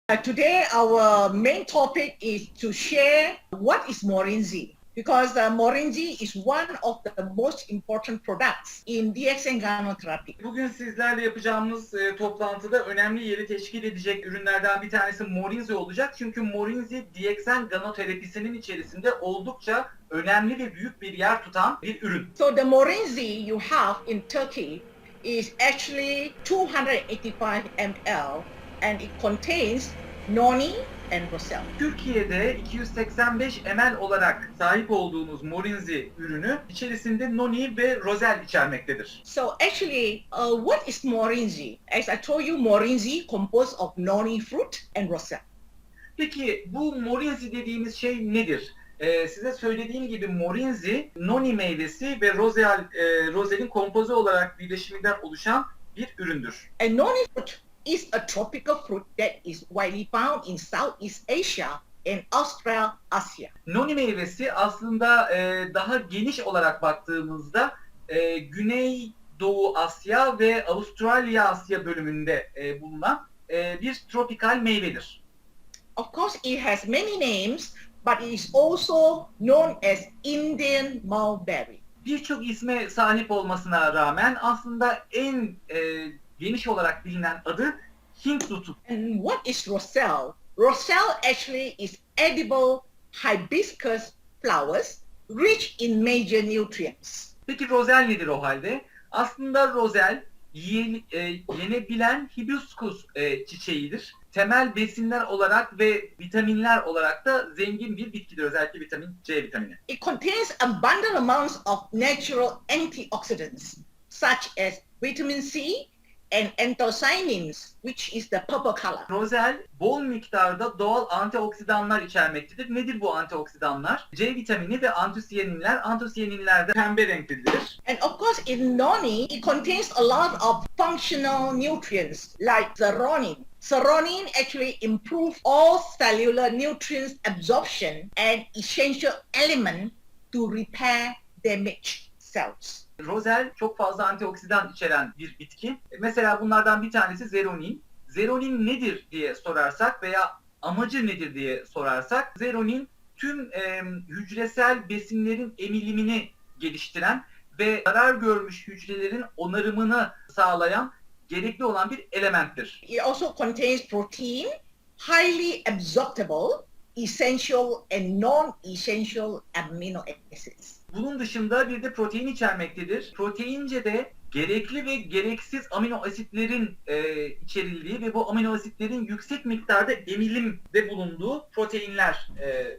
Today, our main topic is to share what is Mori nzhi, because Mori nzhi is one of the most important products in DXN Ganoterapi. Bugün sizlerle yapacağımız toplantıda önemli yeri teşkil edecek ürünlerden bir tanesi Mori nzhi olacak. Çünkü Mori nzhi DXN Ganoterapisinin içerisinde oldukça önemli ve büyük bir yer tutan bir ürün. So the Mori nzhi you have in Turkey is actually 285 ml and it contains noni and roselle. Türkiye'de 285 ml olarak sahip olduğunuz Mori nzhi ürünü içerisinde noni ve roselle içermektedir. So actually, what is Mori nzhi? As I told you, Mori nzhi composed of noni fruit and roselle. Peki bu Mori nzhi dediğimiz şey nedir? Size söylediğim gibi Mori nzhi, noni meyvesi ve roselle'in kompoze olarak birleşiminden oluşan bir üründür. And noni fruit is a tropical fruit that is widely found in Southeast Asia and Australasia. Noni meyvesi aslında daha geniş olarak baktığımızda Güneydoğu Asya ve Avustralya Asya bölümünde bulunan bir tropikal meyvedir. Of course, it has many names, but it is also known as Indian mulberry. Birçok isme sahip olmasına rağmen aslında en geniş olarak bilinen adı Hint dutu. And what is roselle? Roselle actually is edible hibiscus flowers rich in major nutrients. Peki roselle nedir o halde? Aslında roselle yenebilen hibiskus çiçeğidir. Temel besinler olarak ve vitaminler olarak da zengin bir bitkidir. Özellikle vitamin C vitamini. It contains abundant amounts of natural antioxidants such as vitamin C and anthocyanins, which is the purple color. Roselle bol miktarda doğal antioksidanlar içermektedir. Nedir bu antioksidanlar? C vitamini ve antosiyaninler. Antosiyaninler de pembe renklidir. And of course, in noni, it contains a lot of functional nutrients like zeronin. Zeronin actually improves all cellular nutrients absorption and essential element to repair damaged cells. Roselle çok fazla antioksidan içeren bir bitki. Mesela bunlardan bir tanesi zeronin. Zeronin nedir diye sorarsak veya amacı nedir diye sorarsak, zeronin tüm hücresel besinlerin emilimini geliştiren ve zarar görmüş hücrelerin onarımını sağlayan gerekli olan bir elementtir. It also contains protein, highly absorbable, essential and non-essential amino acids. Bunun dışında bir de protein içermektedir. Proteince de gerekli ve gereksiz amino asitlerin içerildiği ve bu amino asitlerin yüksek miktarda emilimde bulunduğu proteinler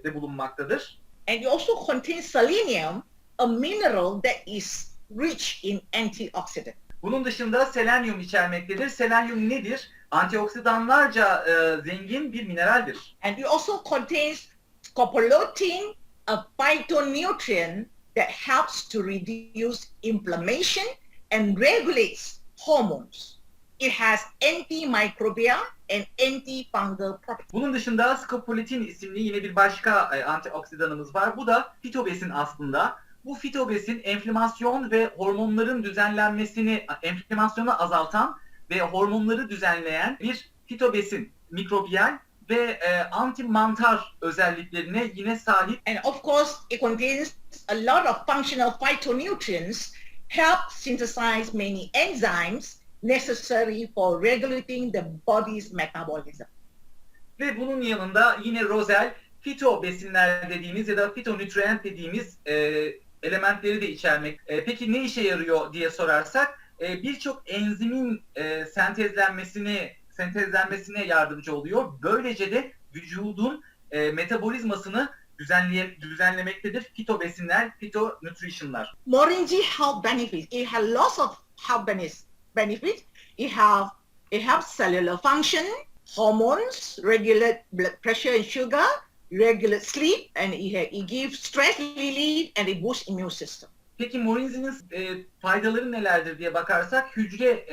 de bulunmaktadır. And it also contains selenium, a mineral that is rich in antioxidants. Bunun dışında selenyum içermektedir. Selenyum nedir? Antioksidanlarca zengin bir mineraldir. And it also contains scopolamine, a phytonutrient that helps to reduce inflammation and regulates hormones. It has antimicrobial and antifungal properties. Bunun dışında scopolamine isimli yine bir başka antioksidanımız var. Bu da fitobesin aslında. Bu fitobesin enflamasyon ve hormonların düzenlenmesini, enflamasyonu azaltan ve hormonları düzenleyen bir fitobesin, mikrobiyal ve anti-mantar özelliklerine yine sahip. And of course, it contains a lot of functional phytonutrients, help synthesize many enzymes necessary for regulating the body's metabolism. Ve bunun yanında yine roselle, fito besinler dediğimiz ya da fitonutrient dediğimiz elementleri de içermek. Peki ne işe yarıyor diye sorarsak, birçok enzimin sentezlenmesine yardımcı oluyor. Böylece de vücudun metabolizmasını düzenlemektedir. Fito besinler, fito nutrition'lar. Mori nzhi health benefits. It has lots of health benefits. It helps cellular function, hormones, regulate blood pressure and sugar, regulate sleep, and it gives stress relief and it boosts immune system. Peki Mori nzhi'nin faydaları nelerdir diye bakarsak, hücre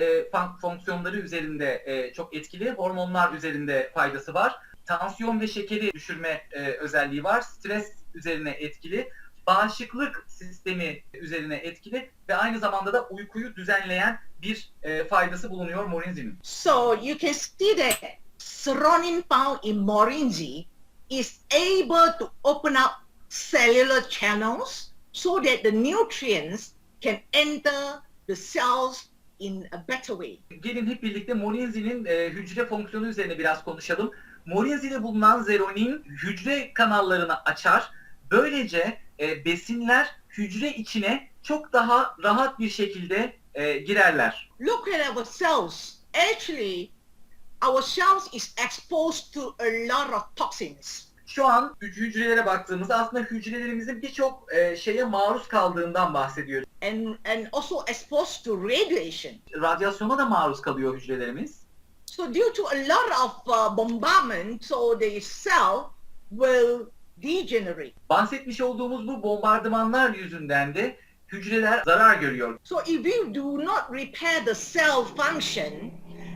fonksiyonları üzerinde çok etkili, hormonlar üzerinde faydası var. Tansiyon ve şekeri düşürme özelliği var, stres üzerine etkili, bağışıklık sistemi üzerine etkili ve aynı zamanda da uykuyu düzenleyen bir faydası bulunuyor Mori nzhi'nin. So you can see that serotonin found in Mori nzhi is able to open up cellular channels so that the nutrients can enter the cells in a better way. Gelin hep birlikte Mori nzhi'nin hücre fonksiyonu üzerine biraz konuşalım. Mori nzhi'de bulunan zeronin hücre kanallarını açar. Böylece besinler hücre içine çok daha rahat bir şekilde girerler. Look at our cells. Actually, our cells is exposed to a lot of toxins. Şu an hücrelere baktığımızda aslında hücrelerimizin birçok şeye maruz kaldığından bahsediyoruz. And also exposed to radiation. Radyasyona da maruz kalıyor hücrelerimiz. So due to a lot of bombardment, so the cell will degenerate. Bahsetmiş olduğumuz bu bombardımanlar yüzünden de hücreler zarar görüyor. So if you do not repair the cell function,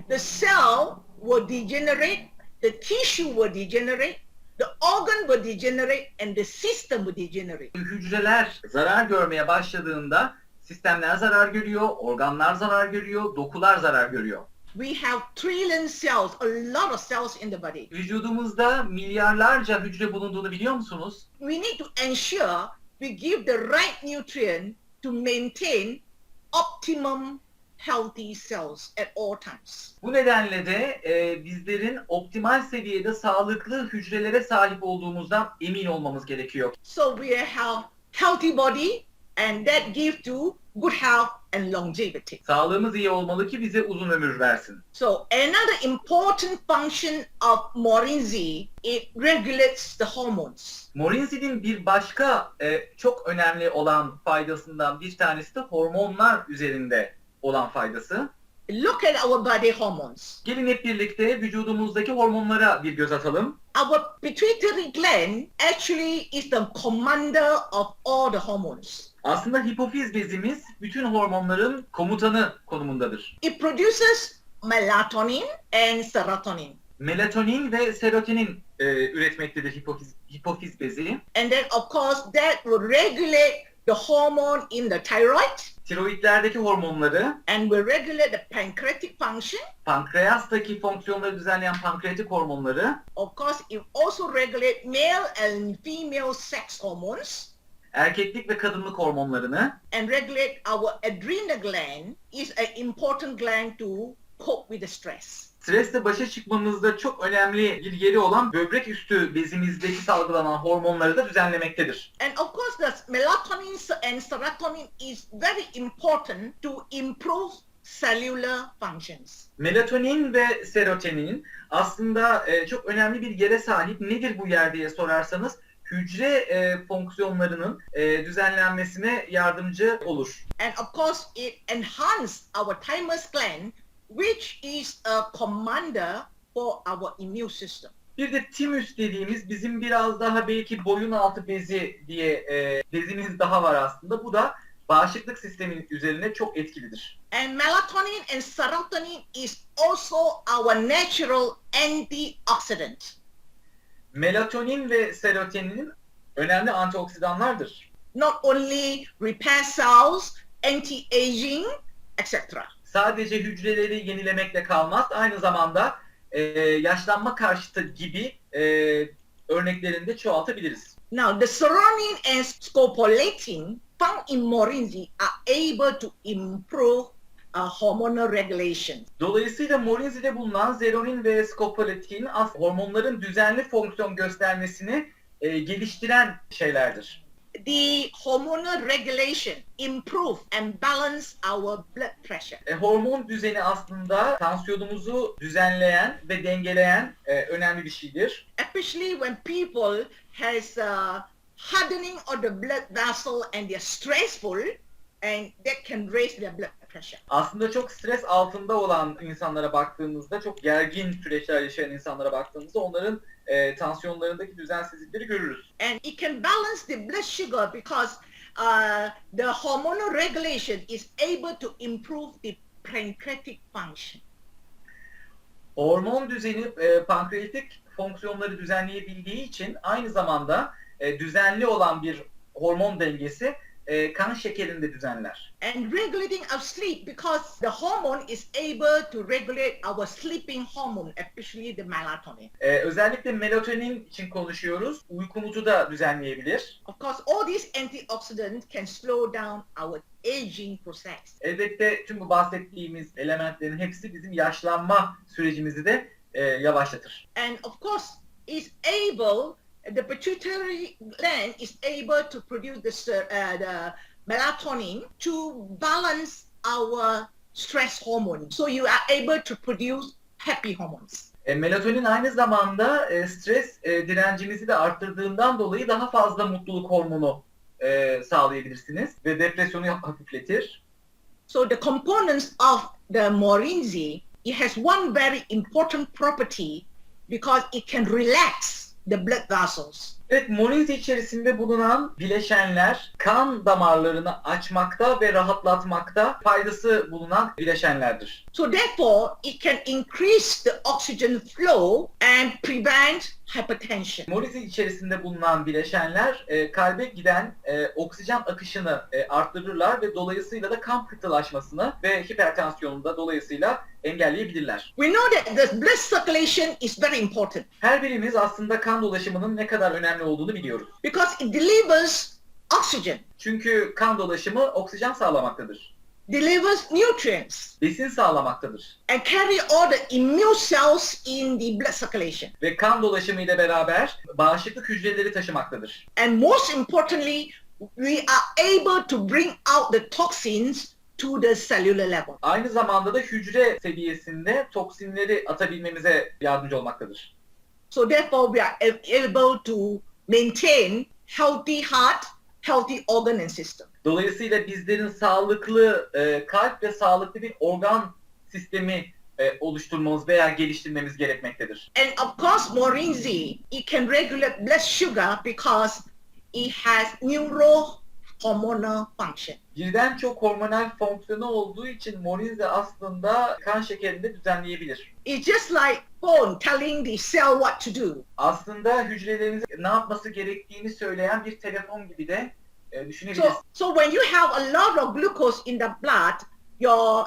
the cell will degenerate, the tissue will degenerate, the organ will degenerate, and the system will degenerate. Hücreler zarar görmeye başladığında sistemler zarar görüyor, organlar zarar görüyor, dokular zarar görüyor. We have trillion cells, a lot of cells in the body. Vücudumuzda milyarlarca hücre bulunduğunu biliyor musunuz? We need to ensure we give the right nutrient to maintain optimum healthy cells at all times. Bu nedenle de bizlerin optimal seviyede sağlıklı hücrelere sahip olduğumuzdan emin olmamız gerekiyor. So we have healthy body and that gives to good health and longevity. Sağlığımız iyi olmalı ki bize uzun ömür versin. So another important function of Mori nzhi, it regulates the hormones. Mori nzhi'nin bir başka çok önemli olan faydasından bir tanesi de hormonlar üzerinde olan faydası. Look at our body hormones. Gelin hep birlikte vücudumuzdaki hormonlara bir göz atalım. Our pituitary gland actually is the commander of all the hormones. Aslında hipofiz bezimiz bütün hormonların komutanı konumundadır. It produces melatonin and serotonin. Melatonin ve serotonin üretmektedir hipofiz bezi. And then of course that will regulate the hormone in the thyroid Tiroidlerdeki hormonları, and will regulate the pancreatic function. pankreastaki fonksiyonları düzenleyen pankreatik hormonları, Of course, it also regulates male and female sex hormones erkeklik ve kadınlık hormonlarını, and regulate our adrenal gland is an important gland to cope with the stress. stresle başa çıkmamızda çok önemli bir yeri olan böbrek üstü bezimizdeki salgılanan hormonları da düzenlemektedir. And of course, the melatonin and serotonin is very important to improve cellular functions. Melatonin ve serotonin aslında çok önemli bir yere sahip. Nedir bu yer diye sorarsanız hücre fonksiyonlarının düzenlenmesine yardımcı olur. And of course, it enhances our thymus gland, which is a commander for our immune system. Bir de timüs dediğimiz bizim biraz daha belki boyun altı bezi diye bezimiz daha var aslında. Bu da bağışıklık sisteminin üzerine çok etkilidir. And melatonin and serotonin is also our natural antioxidant. Melatonin ve serotonin önemli antioksidanlardır. Not only repair cells, anti-aging, etc. Sadece hücreleri yenilemekle kalmaz, aynı zamanda yaşlanma karşıtı gibi örneklerini de çoğaltabiliriz. Now, the serotonin and scopolamine found in Mori nzhi are able to improve hormonal regulation. Dolayısıyla Mori nzhi'de bulunan zeronin ve skopolatin hormonların düzenli fonksiyon göstermesini geliştiren şeylerdir. The hormonal regulation improve and balance our blood pressure. Hormon düzeni aslında tansiyonumuzu düzenleyen ve dengeleyen önemli bir şeydir. Especially when people has hardening of the blood vessel and they're stressful, and that can raise their blood pressure. Aslında çok stres altında olan insanlara baktığımızda, çok gergin süreçler yaşayan insanlara baktığımızda onların tansiyonlarındaki düzensizlikleri görürüz. And it can balance the blood sugar because the hormonal regulation is able to improve the pancreatic function. Hormon düzeni pankreatik fonksiyonları düzenleyebildiği için aynı zamanda düzenli olan bir hormon dengesi kan şekerini de düzenler. And regulating our sleep, because the hormone is able to regulate our sleeping hormone, especially the melatonin. Özellikle melatonin için konuşuyoruz. Uykumuzu da düzenleyebilir. Of course, all these antioxidants can slow down our aging process. Elbette tüm bu bahsettiğimiz elementlerin hepsi bizim yaşlanma sürecimizi de yavaşlatır. And of course, the pituitary gland is able to produce the melatonin to balance our stress hormone. So you are able to produce happy hormones. Melatonin aynı zamanda stres direncimizi de arttırdığından dolayı daha fazla mutluluk hormonu sağlayabilirsiniz ve depresyonu hafifletir. So the components of the Mori nzhi, it has one very important property because it can relax the blood vessels. Evet, Mori nzhi içerisinde bulunan bileşenler kan damarlarını açmakta ve rahatlatmakta faydası bulunan bileşenlerdir. So therefore, it can increase the oxygen flow and prevent hypertension. Mori nzhi içerisinde bulunan bileşenler kalbe giden oksijen akışını arttırırlar ve dolayısıyla da kan pıhtılaşmasını ve hipertansiyonu da dolayısıyla engelleyebilirler. We know that the blood circulation is very important Her birimiz aslında kan dolaşımının ne kadar önemli olduğunu biliyoruz. because it delivers oxygen, Çünkü kan dolaşımı oksijen sağlamaktadır. delivers nutrients, Besin sağlamaktadır. and carry all the immune cells in the blood circulation. Ve kan dolaşımı ile beraber bağışıklık hücreleri taşımaktadır. And most importantly, we are able to bring out the toxins to the cellular level. Aynı zamanda da hücre seviyesinde toksinleri atabilmemize yardımcı olmaktadır. So therefore, we are able to maintain healthy heart, healthy organ and system. Dolayısıyla bizlerin sağlıklı kalp ve sağlıklı bir organ sistemi oluşturmamız veya geliştirmemiz gerekmektedir. And of course, Mori nzhi, it can regulate blood sugar because it has neurohormonal function. Birden çok hormonal fonksiyonu olduğu için Mori nzhi aslında kan şekerini de düzenleyebilir. It's just like phone telling the cell what to do. Aslında hücrelerimizin ne yapması gerektiğini söyleyen bir telefon gibi de düşünebiliriz. So when you have a lot of glucose in the blood, your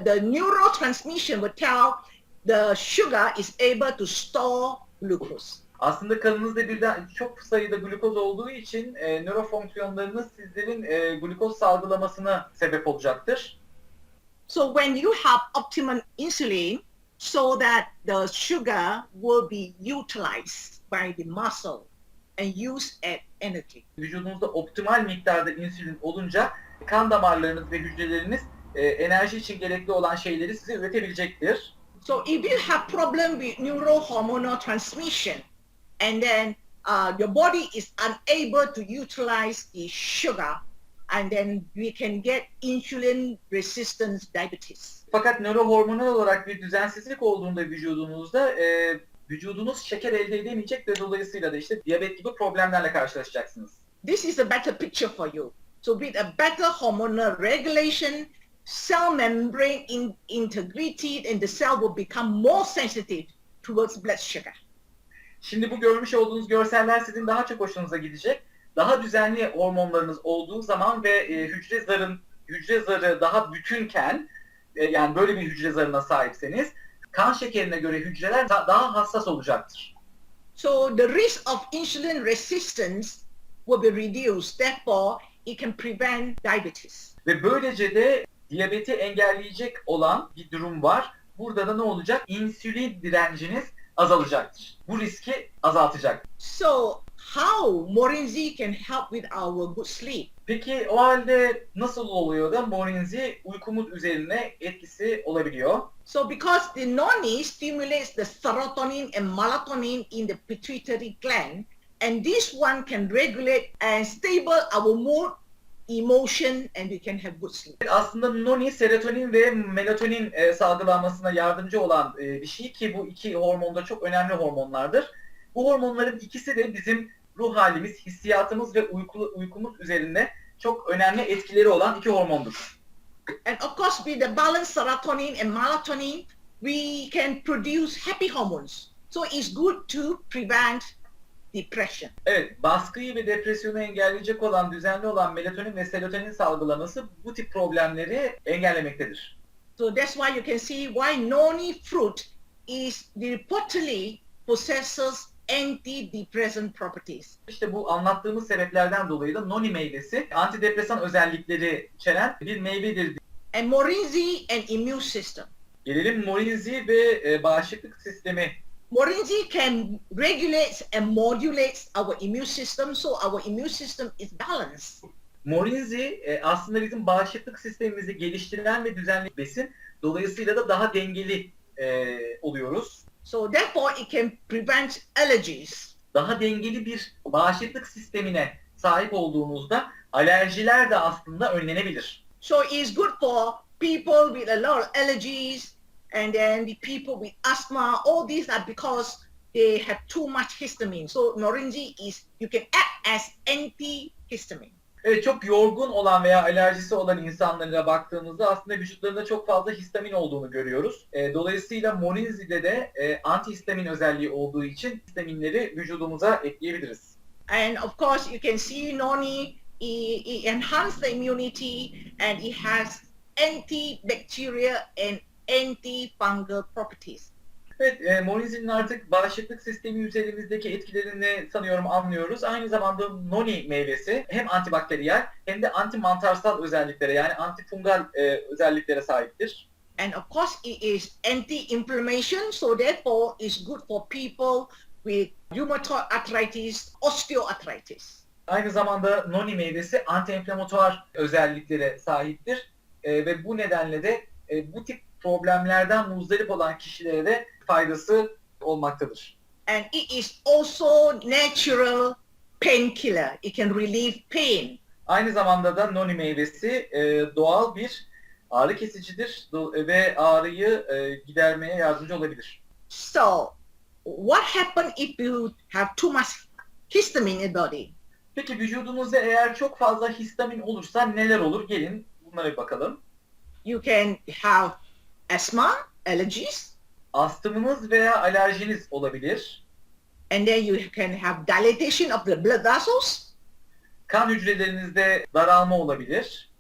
the neurotransmission will tell the sugar is able to store glucose. Aslında kanınızda birden çok sayıda glukoz olduğu için nörofonksiyonlarınız sizlerin glukoz salgılamasına sebep olacaktır. So when you have optimum insulin, so that the sugar will be utilized by the muscle and used as energy. Vücudunuzda optimal miktarda insülin olunca kan damarlarınız ve hücreleriniz enerji için gerekli olan şeyleri size üretebilecektir. So if you have problem with neurohormonal transmission, and then your body is unable to utilize the sugar, and then we can get insulin resistance diabetes. Fakat nörohormonal olarak bir düzensizlik olduğunda vücudunuzda vücudunuz şeker elde edemeyecek ve dolayısıyla da işte diyabet gibi problemlerle karşılaşacaksınız. This is a better picture for you. So with a better hormonal regulation, cell membrane integrity, and the cell will become more sensitive towards blood sugar. Şimdi bu görmüş olduğunuz görseller sizin daha çok hoşunuza gidecek. Daha düzenli hormonlarınız olduğu zaman ve hücre zarı daha bütünken, yani böyle bir hücre zarına sahipseniz, kan şekerine göre hücreler daha hassas olacaktır. So the risk of insulin resistance will be reduced. Therefore, it can prevent diabetes. Ve böylece de diyabeti engelleyecek olan bir durum var. Burada da ne olacak? İnsülin direnciniz azalacaktır. Bu riski azaltacak. So how Mori nzhi can help with our good sleep? Peki o halde nasıl oluyor da Mori nzhi uykumuz üzerine etkisi olabiliyor? So because the noni stimulates the serotonin and melatonin in the pituitary gland, and this one can regulate and stable our mood, emotion, and we can have good sleep. Aslında noni, serotonin ve melatonin salgılanmasına yardımcı olan bir şey ki bu iki hormon da çok önemli hormonlardır. Bu hormonların ikisi de bizim ruh halimiz, hissiyatımız ve uykumuz üzerinde çok önemli etkileri olan iki hormondur. And of course, with the balanced serotonin and melatonin, we can produce happy hormones. So it's good to prevent depression. Evet, baskıyı ve depresyonu engelleyecek olan, düzenli olan melatonin ve serotonin salgılaması bu tip problemleri engellemektedir. So that's why you can see why noni fruit is reportedly possesses antidepressant properties. İşte bu anlattığımız sebeplerden dolayı da noni meyvesi antidepresan özellikleri içeren bir meyvedir. And Mori nzhi and immune system. Gelelim Mori nzhi ve bağışıklık sistemi. Mori nzhi can regulate and modulate our immune system, so our immune system is balanced. Mori nzhi aslında bizim bağışıklık sistemimizi geliştiren ve düzenleyen besin. Dolayısıyla da daha dengeli oluyoruz. So therefore it can prevent allergies. Daha dengeli bir bağışıklık sistemine sahip olduğunuzda alerjiler de aslında önlenebilir. So it's good for people with a lot of allergies, and then the people with asthma. All these are because they have too much histamine. So Mori nzhi is, you can act as antihistamine. Evet, çok yorgun olan veya alerjisi olan insanlara baktığımızda aslında vücutlarında çok fazla histamin olduğunu görüyoruz. Dolayısıyla Mori nzhi'de de antihistamin özelliği olduğu için histaminleri vücudumuza ekleyebiliriz. And of course you can see noni, it enhances the immunity, and it has antibacterial and antifungal properties. Evet, Mori nzhi'nin artık bağışıklık sistemi üzerimizdeki etkilerini sanıyorum anlıyoruz. Aynı zamanda noni meyvesi hem antibakteriyel hem de antimantarsal özelliklere, yani antifungal özelliklere sahiptir. And of course it is anti-inflammation, so therefore it's good for people with rheumatoid arthritis, osteoarthritis. Aynı zamanda noni meyvesi anti-enflamatuar özelliklere sahiptir. Ve bu nedenle de bu tip problemlerden muzdarip olan kişilere de faydası olmaktadır. And it is also natural painkiller. It can relieve pain. Aynı zamanda da noni meyvesi doğal bir ağrı kesicidir ve ağrıyı gidermeye yardımcı olabilir. So, what happens if you have too much histamine in the body? Peki vücudunuzda eğer çok fazla histamin olursa neler olur? Gelin bunlara bir bakalım. You can have asthma, allergies, Astımınız veya alerjiniz olabilir. and then you can have dilatation of the blood vessels, Kan hücrelerinizde daralma olabilir.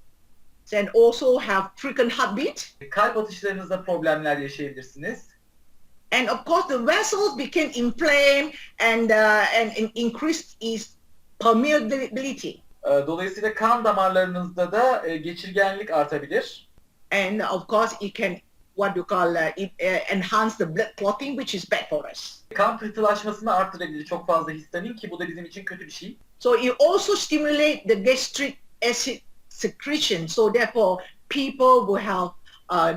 and also have frequent heartbeat. Kalp atışlarınızda problemler yaşayabilirsiniz. And of course, the vessels become inflamed and increase its permeability. Dolayısıyla kan damarlarınızda da geçirgenlik artabilir. And of course, it can what you call enhance the blood clotting, which is bad for us. Kan pıhtılaşmasını arttırabilir çok fazla histamin, ki bu da bizim için kötü bir şey. So it also stimulate the gastric acid secretion. So therefore, people will have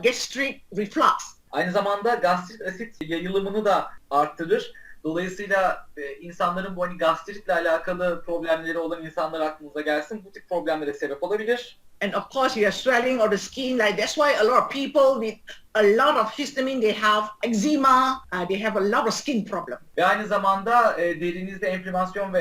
gastric reflux. Aynı zamanda gastrik asit yayılımını da arttırır. Dolayısıyla insanların bu gastritle alakalı problemleri olan insanlar aklınıza gelsin. Bu tip problemlere sebep olabilir. And of course, you are swelling of the skin. Like that's why a lot of people with a lot of histamine, they have eczema. They have a lot of skin problem. Ve aynı zamanda derinizde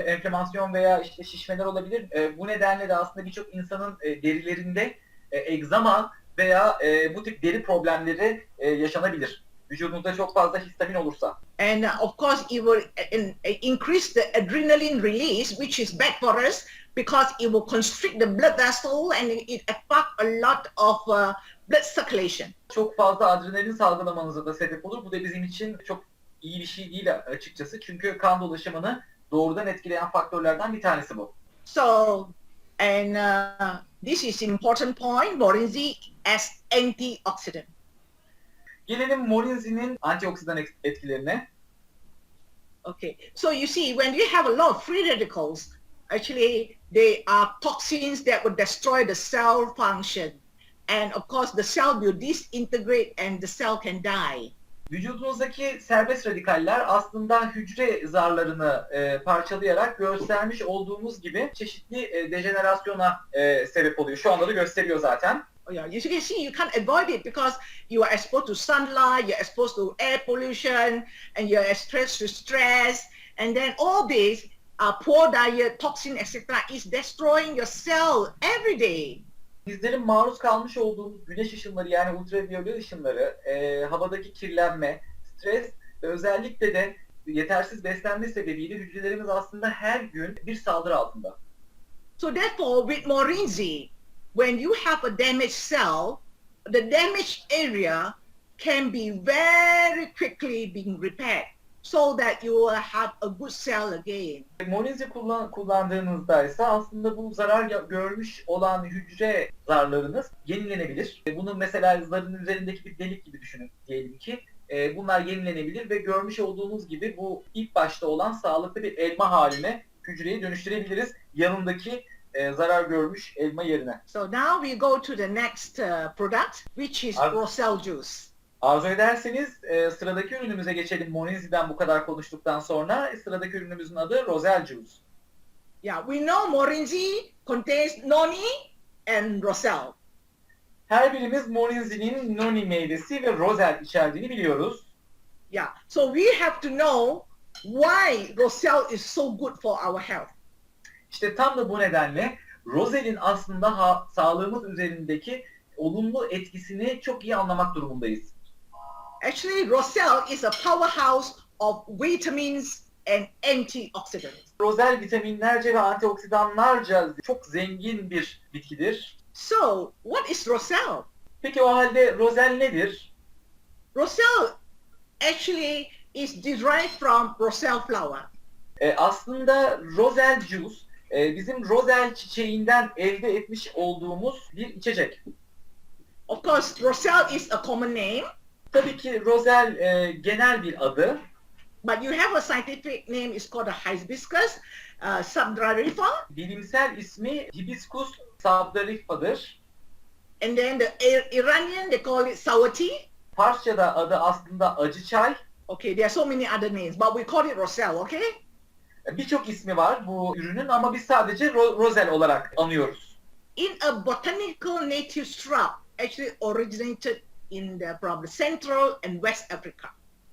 enflamasyon veya işte şişmeler olabilir. Bu nedenle de aslında birçok insanın derilerinde egzama veya bu tip deri problemleri yaşanabilir. Vücudunuzda çok fazla histamin olursa. And of course, it will increase the adrenaline release, which is bad for us because it will constrict the blood vessel and it affect a lot of blood circulation. Çok fazla adrenalin salgılamanıza da sebep olur. Bu da bizim için çok iyi bir şey değil açıkçası. Çünkü kan dolaşımını doğrudan etkileyen faktörlerden bir tanesi bu. So, and this is important point, Mori nzhi as antioxidant. Gelelim Mori nzhi'nin antioksidan etkilerine. Okay, so you see, when you have a lot of free radicals, actually they are toxins that would destroy the cell function. And of course, the cell will disintegrate and the cell can die. Vücudunuzdaki serbest radikaller aslında hücre zarlarını parçalayarak göstermiş olduğumuz gibi çeşitli dejenerasyona sebep oluyor. Şu anda da gösteriyor zaten. Yeah, you can see you can't avoid it because you are exposed to sunlight, you're exposed to air pollution, and you're exposed to stress, and then all this poor diet, toxin, etc. is destroying your cell every day. Bizlerin maruz kalmış olduğumuz güneş ışınları, yani ultraviyole ışınları, havadaki kirlenme, stres ve özellikle de yetersiz beslenme sebebiyle hücrelerimiz aslında her gün bir saldırı altında. So therefore, with Mori nzhi, when you have a damaged cell, the damaged area can be very quickly being repaired so that you will have a good cell again. Mori nzhi kullandığınızda ise aslında bu zarar görmüş olan hücre zarlarınız yenilenebilir. Bunu mesela zarın üzerindeki bir delik gibi düşünün diyelim ki. Bunlar yenilenebilir ve görmüş olduğunuz gibi bu ilk başta olan sağlıklı bir elma haline hücreyi dönüştürebiliriz yanındaki zarar görmüş elma yerine. So now we go to the next product, which is Roselle Juice. Arzu ederseniz sıradaki ürünümüze geçelim. Mori nzhi'den bu kadar konuştuktan sonra sıradaki ürünümüzün adı Roselle Juice. Yeah, we know Mori nzhi contains noni and Roselle. Her birimiz Mori nzhi'nin noni meyvesi ve Roselle içerdiğini biliyoruz. Yeah, so we have to know why Roselle is so good for our health. İşte tam da bu nedenle Roselle'in aslında sağlığımız üzerindeki olumlu etkisini çok iyi anlamak durumundayız. Actually, Roselle is a powerhouse of vitamins and antioxidants. Roselle vitaminlerce ve antioksidanlarca çok zengin bir bitkidir. So, what is Roselle? Peki o halde Roselle nedir? Roselle actually is derived from Roselle flower. Aslında Roselle Juice bizim Roselle çiçeğinden elde etmiş olduğumuz bir içecek. Of course, Roselle is a common name. Tabii ki Roselle genel bir adı. But you have a scientific name, it's called a hibiscus subdrarifa. Bilimsel ismi Hibiscus subdarifa'dır. And then the Iranian, they call it sour tea. Farsça'da adı aslında acı çay. Okay, there are so many other names, but we call it Roselle, okay? Birçok ismi var bu ürünün ama biz sadece Roselle olarak anıyoruz. In a botanical native shrub, actually originated from the Central and West Africa.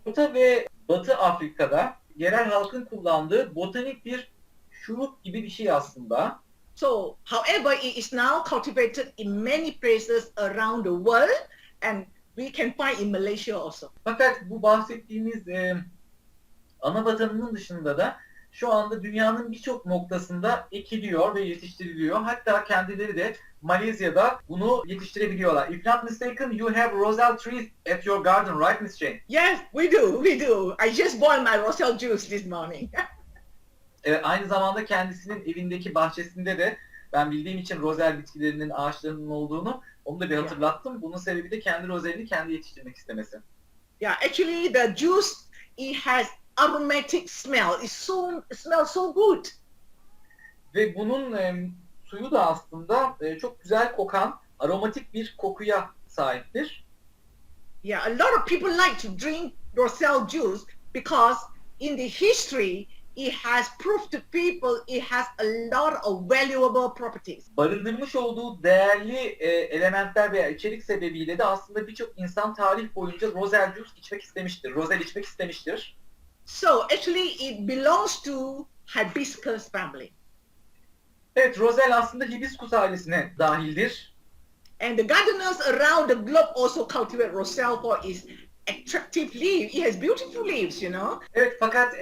Orta ve Batı Afrika'da yerel halkın kullandığı botanik bir şurup gibi bir şey aslında. So, however, it is now cultivated in many places around the world, and we can find in Malaysia also. Fakat bu bahsettiğimiz ana vatanının dışında da şu anda dünyanın birçok noktasında ekiliyor ve yetiştiriliyor. Hatta kendileri de Malezya'da bunu yetiştirebiliyorlar. If not mistaken, you have roselle trees at your garden, right, Miss Jane? Yes, we do, we do. I just boiled my Roselle juice this morning. Aynı zamanda kendisinin evindeki bahçesinde de ben bildiğim için Roselle bitkilerinin, ağaçlarının olduğunu onu da bir hatırlattım. Bunun sebebi de kendi Roselle'ini kendi yetiştirmek istemesi. Yeah, actually the juice, it has aromatic smell. It smells so good. Ve bunun suyu da aslında çok güzel kokan, aromatik bir kokuya sahiptir. Yeah, a lot of people like to drink Roselle juice because in the history it has proved to people it has a lot of valuable properties. Barındırmış olduğu değerli elementler veya içerik sebebiyle de aslında birçok insan tarih boyunca Roselle Juice içmek istemiştir. Roselle içmek istemiştir. So actually it belongs to hibiscus family. Evet, Roselle aslında Hibiscus ailesine dahildir. And the gardeners around the globe also cultivate Roselle for its attractive leaves. It has beautiful leaves, you know. Evet, fakat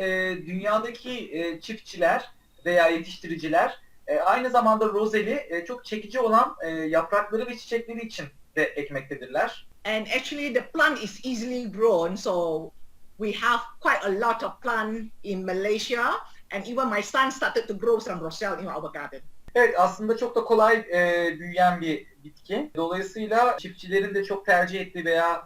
dünyadaki çiftçiler veya yetiştiriciler aynı zamanda Roselle'i çok çekici olan yaprakları ve çiçekleri için de ekmektedirler. And actually the plant is easily grown, so we have quite a lot of plant in Malaysia, and even my son started to grow some Roselle in our garden. Evet, aslında çok da kolay büyüyen bir bitki. Dolayısıyla çiftçilerin de çok tercih ettiği veya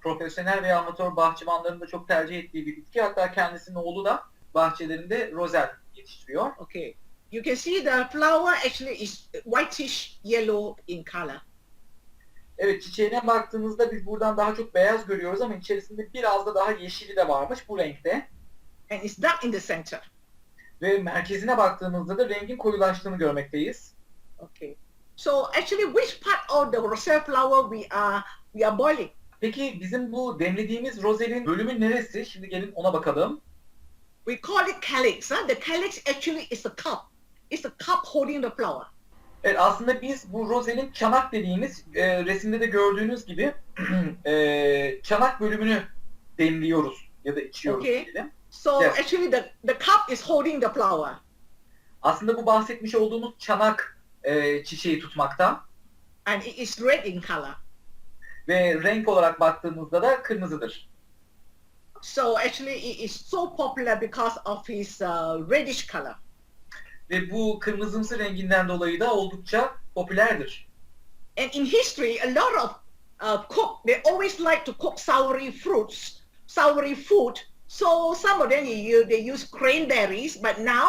profesyonel veya amatör bahçıvanların da çok tercih ettiği bir bitki. Hatta kendisinin oğlu da bahçelerinde Roselle yetiştiriyor. Okay, you can see the flower actually is whitish yellow in color. Evet, çiçeğine baktığınızda biz buradan daha çok beyaz görüyoruz ama içerisinde biraz da daha yeşili de varmış bu renkte. And it's dark in the center. Ve merkezine baktığımızda da rengin koyulaştığını görmekteyiz. Okay. So actually which part of the Roselle flower we are boiling? Peki bizim bu demlediğimiz Roselle'in bölümü neresi? Şimdi gelin ona bakalım. We call it calyx. The calyx actually is a cup. It's a cup holding the flower. Evet, aslında biz bu Roselle'in çanak dediğimiz resimde de gördüğünüz gibi çanak bölümünü demliyoruz ya da içiyoruz diyelim. So Yes. actually the cup is holding the flower. Aslında bu bahsetmiş olduğumuz çanak çiçeği tutmaktan And it is red in color. ve renk olarak baktığımızda da kırmızıdır. So actually it is so popular because of his reddish color. Ve bu kırmızımsı renginden dolayı da oldukça popülerdir. And in history, a lot of cook, they always like to cook savory fruits, savory food. So some of them they use cranberries, but now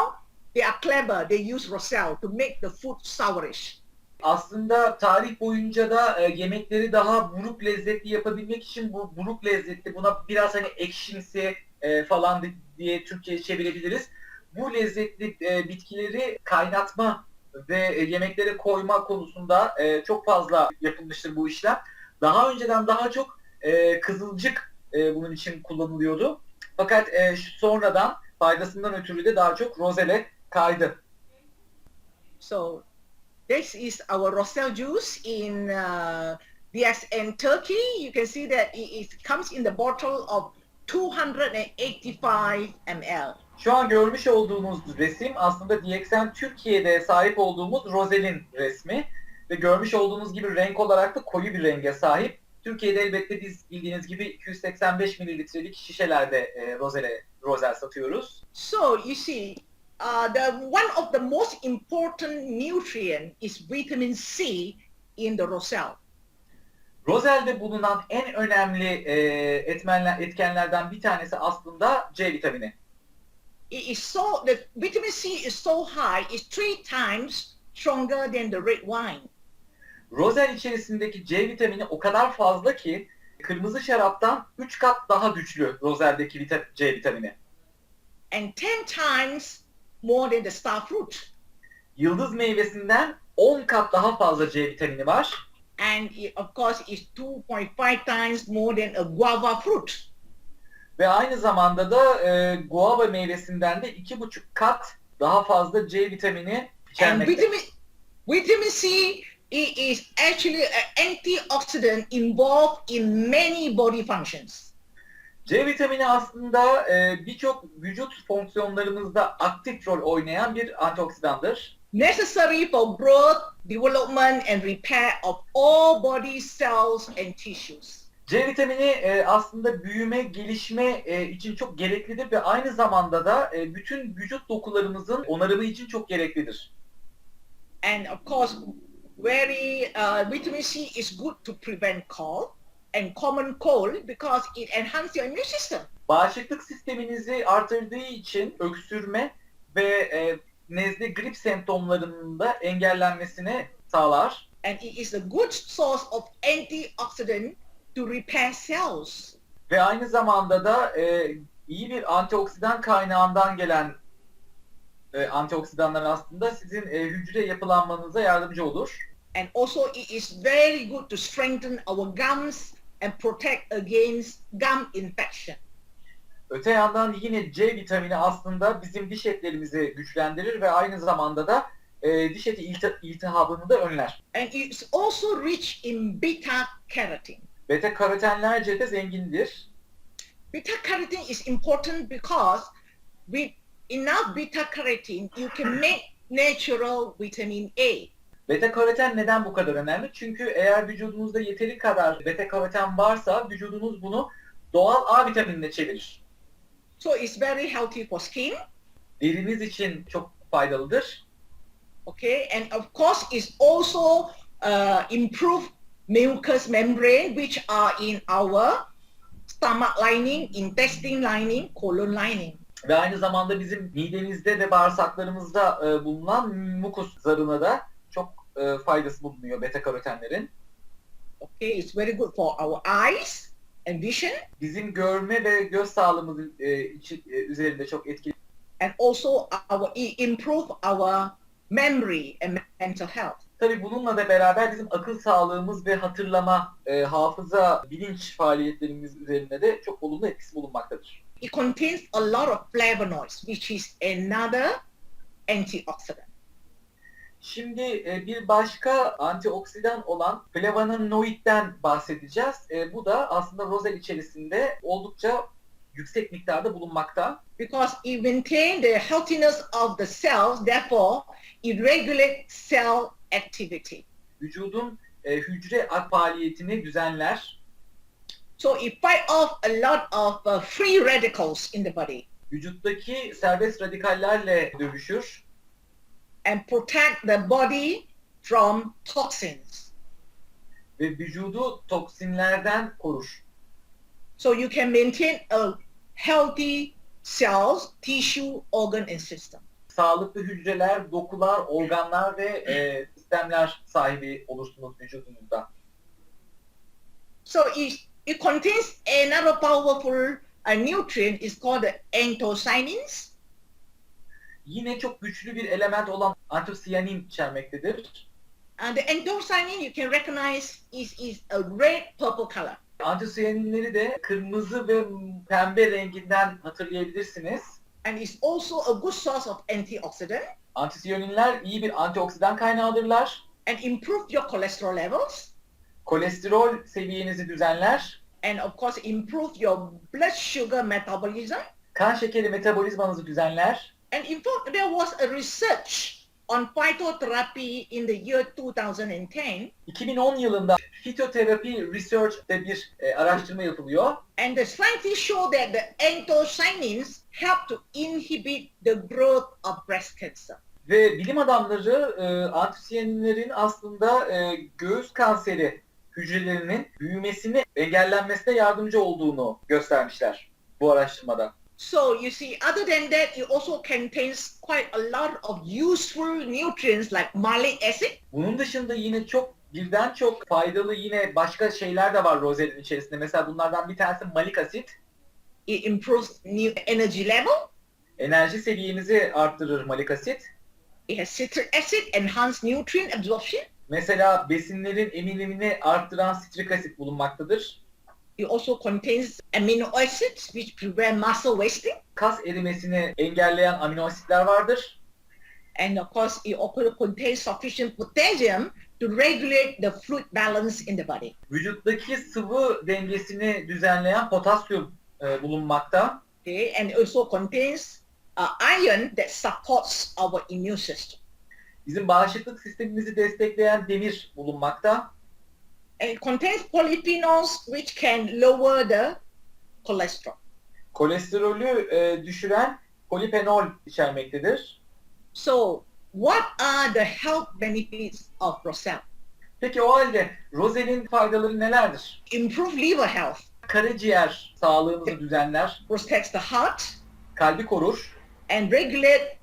they are clever. They use Roselle to make the food sourish. Aslında tarih boyunca da yemekleri daha buruk lezzetli yapabilmek için bu buruk lezzetli, buna biraz hani ekşimsi falan diye Türkçe'ye çevirebiliriz. Bu lezzetli bitkileri kaynatma ve yemeklere koyma konusunda çok fazla yapılmıştır bu işlem. Daha önceden daha çok kızılcık bunun için kullanılıyordu. Fakat sonradan faydasından ötürü de daha çok rozele kaydı. So this is our Roselle juice in Ve Turkey. You can see that it comes in the bottle of 285 ml. Şu an görmüş olduğunuz resim aslında Ve Dxn Türkiye'de sahip olduğumuz Roselle'in resmi. Ve görmüş olduğunuz gibi renk olarak da koyu bir renge sahip. Türkiye'de elbette biz bildiğiniz gibi 285 mililitrelik şişelerde Roselle satıyoruz. So you see, one of the most important nutrient is vitamin C in the Roselle. Roselle'de bulunan en önemli etkenlerden bir tanesi aslında C vitamini. The vitamin C is so high, it's 3 times stronger than the red wine. Roselle içerisindeki C vitamini o kadar fazla ki kırmızı şaraptan 3 kat daha güçlü Roselle'deki C vitamini. And 10 times more than the star fruit. Yıldız meyvesinden 10 kat daha fazla C vitamini var. And of course it's 2.5 times more than a guava fruit. Ve aynı zamanda da guava meyvesinden de 2,5 kat daha fazla C vitamini içermekte. And vitamin C is actually an antioxidant involved in many body functions. C vitamini aslında birçok vücut fonksiyonlarımızda aktif rol oynayan bir antioksidandır. Necessary for growth, development and repair of all body cells and tissues. C vitamini aslında büyüme, gelişme için çok gereklidir ve aynı zamanda da bütün vücut dokularımızın onarımı için çok gereklidir. And of course, vitamin C is good to prevent cold and common cold because it enhances your immune system. Bağışıklık sisteminizi artırdığı için öksürme ve nezle, grip semptomlarının da engellenmesini sağlar. And it is a good source of antioxidant to repair cells. Ve aynı zamanda da iyi bir antioksidan kaynağından gelen antioksidanlar aslında sizin hücre yapılanmanıza yardımcı olur. And also it is very good to strengthen our gums and protect against gum infection. Öte yandan yine C vitamini aslında bizim diş etlerimizi güçlendirir ve aynı zamanda da diş eti iltihabını da önler. And it's also rich in beta carotene. Beta karotenlerce de zengindir. Beta carotene is important because with enough beta carotene you can make natural vitamin A. Beta karoten neden bu kadar önemli? Çünkü eğer vücudunuzda yeteri kadar beta karoten varsa vücudunuz bunu doğal A vitaminine çevirir. So it's very healthy for skin. Deriniz için çok faydalıdır. Okay, and of course it's also improve mucous membrane which are in our stomach lining, intestine lining, colon lining. Ve aynı zamanda bizim midemizde ve bağırsaklarımızda bulunan mukus zarına da çok faydası bulunuyor beta karotenlerin. Okay, it's very good for our eyes and vision. Bizim görme ve göz sağlığımız üzerinde çok etkili. And also improve our memory and mental health. Tabii bununla da beraber bizim akıl sağlığımız ve hatırlama, hafıza, bilinç faaliyetlerimiz üzerinde de çok olumlu etkisi bulunmaktadır. It contains a lot of flavonoids, which is another antioxidant. Şimdi bir başka antioksidan olan flavonoidden bahsedeceğiz. Bu da aslında Roselle içerisinde oldukça yüksek miktarda bulunmakta. because it maintains the healthiness of the cells, therefore it regulates cell activity. Vücudun hücre faaliyetini düzenler. So it fight off a lot of free radicals in the body Vücuttaki serbest radikallerle dövüşür and protect the body from toxins. ve vücudu toksinlerden korur. So you can maintain a healthy cells, tissue, organ and system. Sağlıklı hücreler, dokular, organlar ve sistemler sahibi olursunuz vücudunuzda. So it contains another powerful nutrient is called the anthocyanins. Yine çok güçlü bir element olan antosiyanin içermektedir. And the anthocyanin you can recognize is a red purple color. Antosiyaninleri de kırmızı ve pembe renginden hatırlayabilirsiniz. And it's also a good source of antioxidant Antosiyaninler iyi bir antioksidan kaynağıdırlar. and improve your cholesterol levels Kolesterol seviyenizi düzenler. and of course improve your blood sugar metabolism. Kan şekeri metabolizmanızı düzenler. And in fact, there was a research on phytotherapy in the year 2010, 2010 yılında fitoterapi research'te bir araştırma yapılıyor. and the scientists show that the anthocyanins help to inhibit the growth of breast cancer. Ve bilim adamları antosiyaninlerin aslında göğüs kanseri hücrelerinin büyümesini engellenmesine yardımcı olduğunu göstermişler bu araştırmada. So you see, other than that, it also contains quite a lot of useful nutrients like malic acid, Bunun dışında yine birden çok faydalı yine başka şeyler de var rozelin içerisinde. Mesela bunlardan bir tanesi malik asit. it improves energy level, Enerji seviyenizi arttırır malik asit. it has citric acid, enhanced nutrient absorption. Mesela besinlerin emilimini arttıran sitrik asit bulunmaktadır. It also contains amino acids which prevent muscle wasting. Kas erimesini engelleyen amino asitler vardır. And of course, it also contains sufficient potassium to regulate the fluid balance in the body. Vücuttaki sıvı dengesini düzenleyen potasyum bulunmakta. Okay, and it also contains iron that supports our immune system. Bizim bağışıklık sistemimizi destekleyen demir bulunmakta. And it contains polyphenols which can lower the cholesterol. Kolesterolü düşüren polifenol içermektedir. So, what are the health benefits of Roselle? Peki o halde rozelin faydaları nelerdir? Improve liver health, Karaciğer sağlığımızı düzenler, protects the heart, kalbi korur, and regulate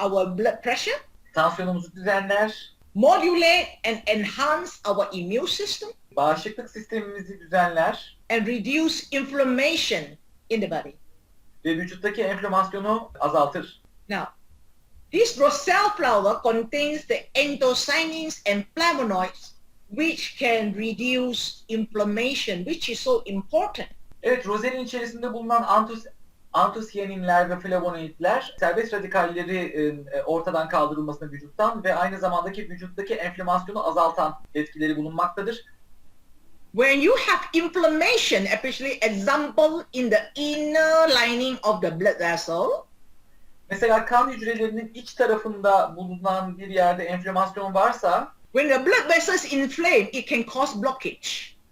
our blood pressure, tansiyonumuzu düzenler, modulate and enhance our immune system, bağışıklık sistemimizi düzenler and reduce inflammation in the body. ve vücuttaki enflamasyonu azaltır. Now, this Roselle flower contains the anthocyanins and flavonoids which can reduce inflammation, which is so important. Evet, rozelin içerisinde bulunan antosiyaninler ve flavonoidler serbest radikalleri ortadan kaldırılmasına vücuttan ve aynı zamandaki vücuttaki enflamasyonu azaltan etkileri bulunmaktadır. When you have inflammation, especially example in the inner lining of the blood vessel, Mesela kan hücrelerinin iç tarafında bulunan bir yerde enflamasyon varsa, when the blood vessels inflame, it can cause blockage.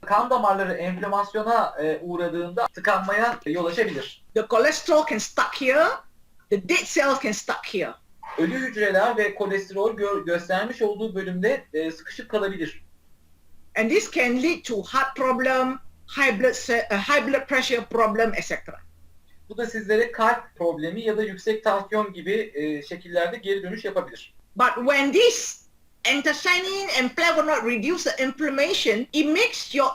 kan damarları enflamasyona uğradığında tıkanmaya yol açabilir. The cholesterol can stuck here, the dead cells can stuck here. Ölü hücreler ve kolesterol göstermiş olduğu bölümde sıkışıp kalabilir. And this can lead to heart problem, high blood pressure problem, etc. Bu da sizlere kalp problemi ya da yüksek tansiyon gibi şekillerde geri dönüş yapabilir. But when this anthocyanin and flavonoid reduce the inflammation, it makes your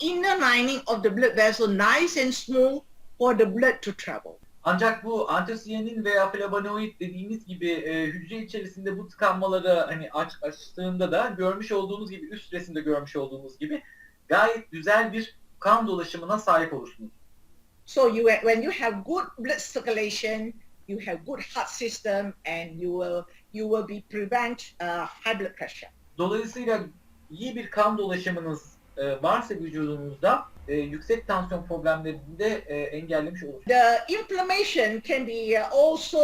inner lining of the blood vessel nice and smooth for the blood to travel. Ancak bu antosiyanin veya flavonoid dediğimiz gibi hücre içerisinde bu tıkanmaları hani açtığında da görmüş olduğunuz gibi üst resimde görmüş olduğunuz gibi gayet güzel bir kan dolaşımına sahip olursunuz. So when you have good blood circulation, you have good heart system, and you will be prevent high blood pressure. Dolayısıyla iyi bir kan dolaşımınız varsa vücudunuzda yüksek tansiyon problemlerini de engellemiş olur. The inflammation can be also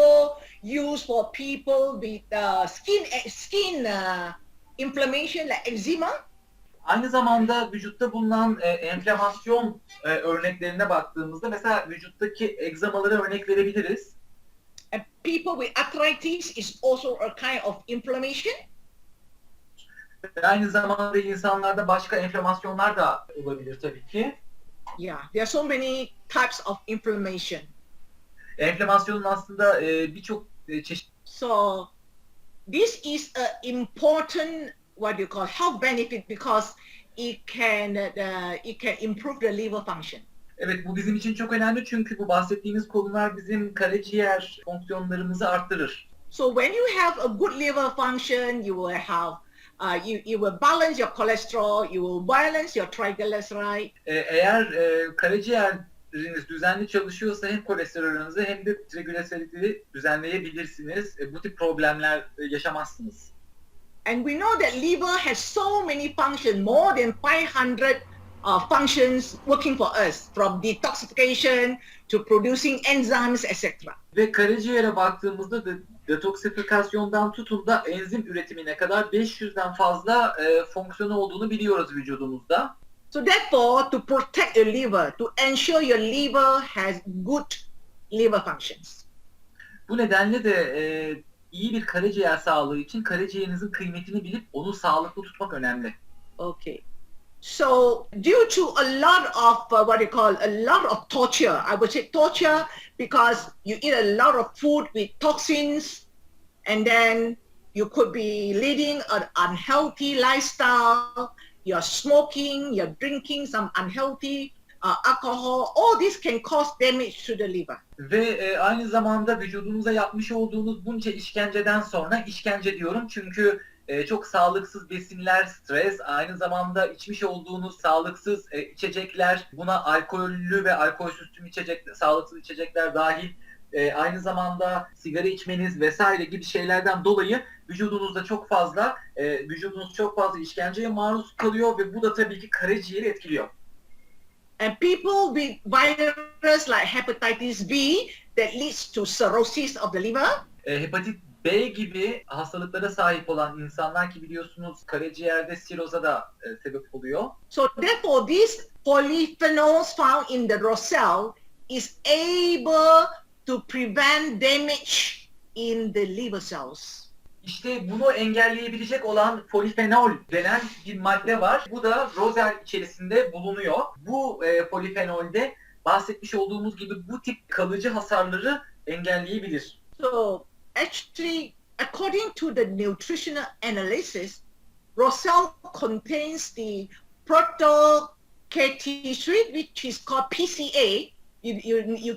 used for people with skin inflammation like eczema. Aynı zamanda vücutta bulunan enflamasyon örneklerine baktığımızda mesela vücuttaki egzamalara örnek verebiliriz. And people with arthritis is also a kind of inflammation. Ve aynı zamanda insanlarda başka enflamasyonlar da olabilir tabii ki. Yeah, there are so many types of inflammation. Enflamasyonun aslında birçok çeşit. So this is a important what you call health benefit because it can improve the liver function. Evet, bu bizim için çok önemli çünkü bu bahsettiğimiz konular bizim karaciğer fonksiyonlarımızı arttırır. So when you have a good liver function, you will have you will balance your cholesterol, you will balance your triglyceride. Eğer karaciğeriniz düzenli çalışıyorsa hem kolesterolünüzü hem de trigliseritleri düzenleyebilirsiniz. Bu tip problemler yaşamazsınız. And we know that liver has so many functions, more than 500 functions working for us, from detoxification to producing enzymes, etc. Ve karaciğere baktığımızda da detoksifikasyondan tutun da enzim üretimine kadar 500'den fazla fonksiyonu olduğunu biliyoruz vücudumuzda. So therefore, to protect your liver, to ensure your liver has good liver functions. Bu nedenle de iyi bir karaciğer sağlığı için karaciğerinizin kıymetini bilip onu sağlıklı tutmak önemli. Okay. So due to a lot of what you call a lot of torture, I would say torture because you eat a lot of food with toxins, and then you could be leading an unhealthy lifestyle. You're smoking, you're drinking some unhealthy alcohol. All this can cause damage to the liver. Ve aynı zamanda vücudunuza yapmış olduğunuz bunca işkenceden sonra, işkence diyorum çünkü çok sağlıksız besinler, stres, aynı zamanda içmiş olduğunuz sağlıksız içecekler, buna alkollü ve alkolsüz tüm sağlıksız içecekler dahil, aynı zamanda sigara içmeniz vesaire gibi şeylerden dolayı vücudunuz çok fazla işkenceye maruz kalıyor ve bu da tabii ki karaciğeri etkiliyor. And people with virus like hepatitis B that leads to cirrhosis of the liver. Hepatit B gibi hastalıklara sahip olan insanlar ki biliyorsunuz karaciğerde siroza da sebep oluyor. So therefore these polyphenols found in the roselle is able to prevent damage in the liver cells. İşte bunu engelleyebilecek olan polifenol denen bir madde var. Bu da Roselle içerisinde bulunuyor. Bu polifenolde bahsetmiş olduğumuz gibi bu tip kalıcı hasarları engelleyebilir. So actually, according to the nutritional analysis, roselle contains the proto-K3, which is called PCA. You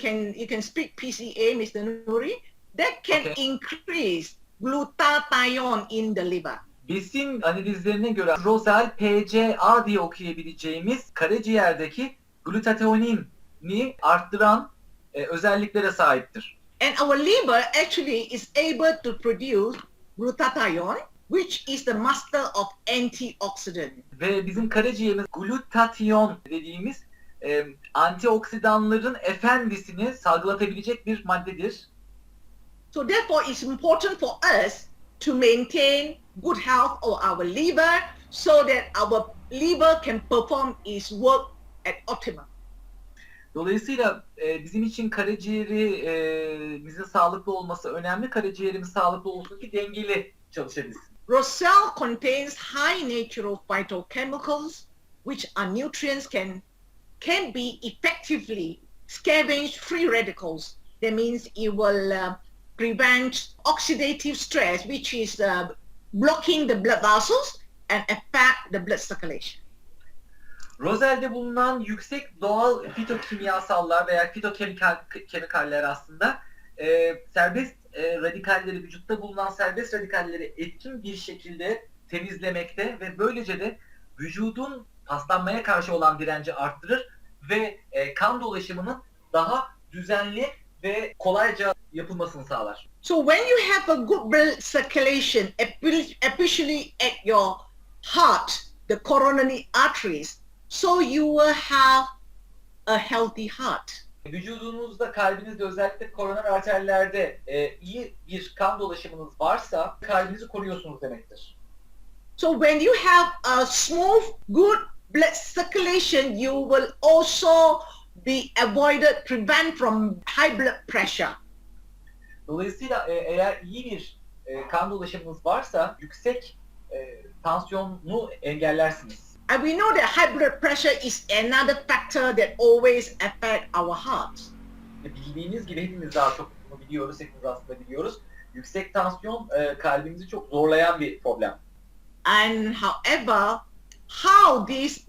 can speak PCA, Mr. Nuri. That can increase glutathione in the liver. Besin analizlerine göre Roselle PCA diye okuyabileceğimiz karaciğerdeki glutationini arttıran özelliklere sahiptir. And our liver actually is able to produce glutathione, which is the master of antioxidant. Ve bizim karaciğerimiz glutathione dediğimiz antioksidanların efendisini salgılatabilecek bir maddedir. So therefore it's important for us to maintain good health of our liver so that our liver can perform its work at optimum. Dolayısıyla bizim için karaciğerimizin sağlıklı olması önemli. Karaciğerimiz sağlıklı olsun ki dengeli çalışabilsin. Roselle contains high natural phytochemicals which are nutrients can be effectively scavenge free radicals. That means it will prevent oxidative stress, which is blocking the blood vessels and affect the blood circulation. Roselle'de bulunan yüksek doğal fitokimyasallar veya fitokemikaller aslında serbest radikalleri, vücutta bulunan serbest radikalleri etkin bir şekilde temizlemekte ve böylece de vücudun paslanmaya karşı olan direnci arttırır ve kan dolaşımının daha düzenli ve kolayca yapılmasını sağlar. So when you have a good blood circulation, especially at your heart, the coronary arteries, so you will have a healthy heart. Vücudunuzda, kalbinizde, özellikle koroner arterlerde iyi bir kan dolaşımınız varsa kalbinizi koruyorsunuz demektir. So when you have a smooth, good blood circulation, you will also be avoided, prevent from high blood pressure. Dolayısıyla eğer iyi bir kan dolaşımınız varsa yüksek tansiyonu engellersiniz. And we know that high blood pressure is another factor that always affect our heart. Bildiğiniz gibi hepimiz daha çok bunu biliyoruz, hepimiz aslında biliyoruz. Yüksek tansiyon kalbimizi çok zorlayan bir problem. And however, how this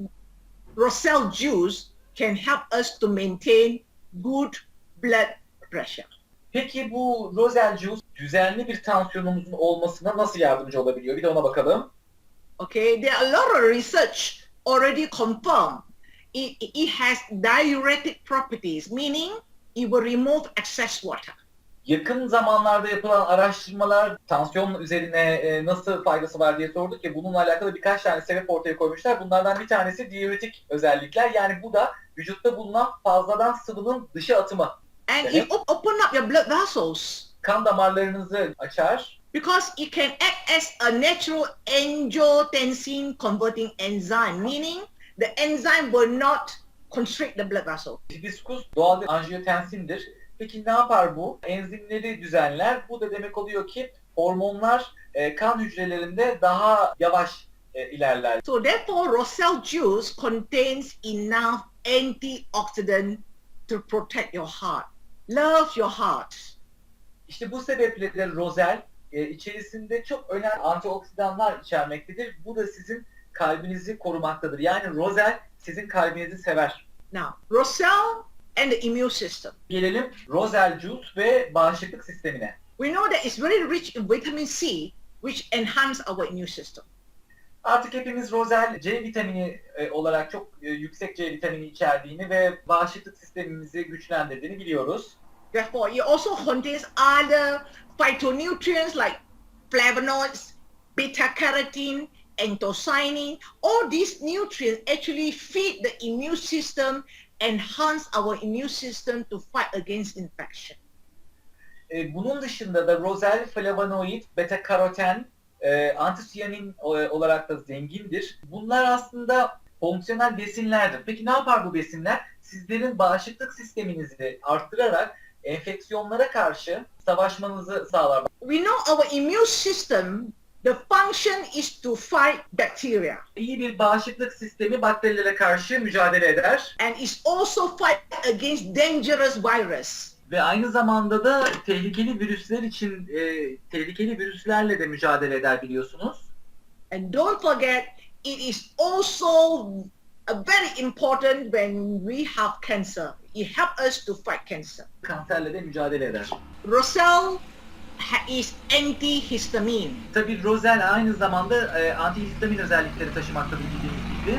Roselle juice can help us to maintain good blood pressure. Peki bu Roselle Juice düzenli bir tansiyonumuzun olmasına nasıl yardımcı olabiliyor? Bir de ona bakalım. Okay, there are a lot of research already confirmed. It has diuretic properties, meaning it will remove excess water. Yakın zamanlarda yapılan araştırmalar tansiyon üzerine nasıl faydası var diye sorduk ya, bununla alakalı birkaç tane sebep ortaya koymuşlar. Bunlardan bir tanesi diüretik özellikler. Yani bu da vücutta bulunan fazladan sıvının dışa atımı. And demek. it open up your blood vessels Kan damarlarınızı açar. because it can act as a natural angiotensin converting enzyme, meaning the enzyme will not constrict the blood vessel. Hibiskus doğal bir anjiyotensindir. Peki ne yapar bu? Enzimleri düzenler. Bu da demek oluyor ki hormonlar kan hücrelerinde daha yavaş ilerler. So therefore, Roselle juice contains enough antioxidant to protect your heart. Love your heart. İşte bu sebeple de Roselle içerisinde çok önemli antioksidanlar içermektedir. Bu da sizin kalbinizi korumaktadır. Yani Roselle sizin kalbinizi sever. Now, Roselle and the immune system. Gelelim Roselle Juice ve bağışıklık sistemine. We know that it's very rich in vitamin C, which enhance our immune system. Artık hepimiz Roselle C vitamini olarak çok yüksek C vitamini içerdiğini ve bağışıklık sistemimizi güçlendirdiğini biliyoruz. Therefore, it also contains other phytonutrients like flavonoids, beta-carotene, anthocyanin. All these nutrients actually feed the immune system, enhance our immune system to fight against infection. Bunun dışında da Roselle flavonoid, beta-karoten, antosiyanin olarak da zengindir. Bunlar aslında fonksiyonel besinlerdir. Peki ne yapar bu besinler? Sizlerin bağışıklık sisteminizi arttırarak enfeksiyonlara karşı savaşmanızı sağlar. We know our immune system, the function is to fight bacteria. İyi bir bağışıklık sistemi bakterilere karşı mücadele eder. And it's also fight against dangerous virus. Ve aynı zamanda da tehlikeli virüsler için tehlikeli virüslerle de mücadele eder biliyorsunuz. And don't forget, it is also very important when we have cancer. It helps us to fight cancer. Kanserle de mücadele eder. Roselle is antihistamine. Tabii Roselle aynı zamanda antihistamin özellikleri taşımaktadır bildiğiniz gibi.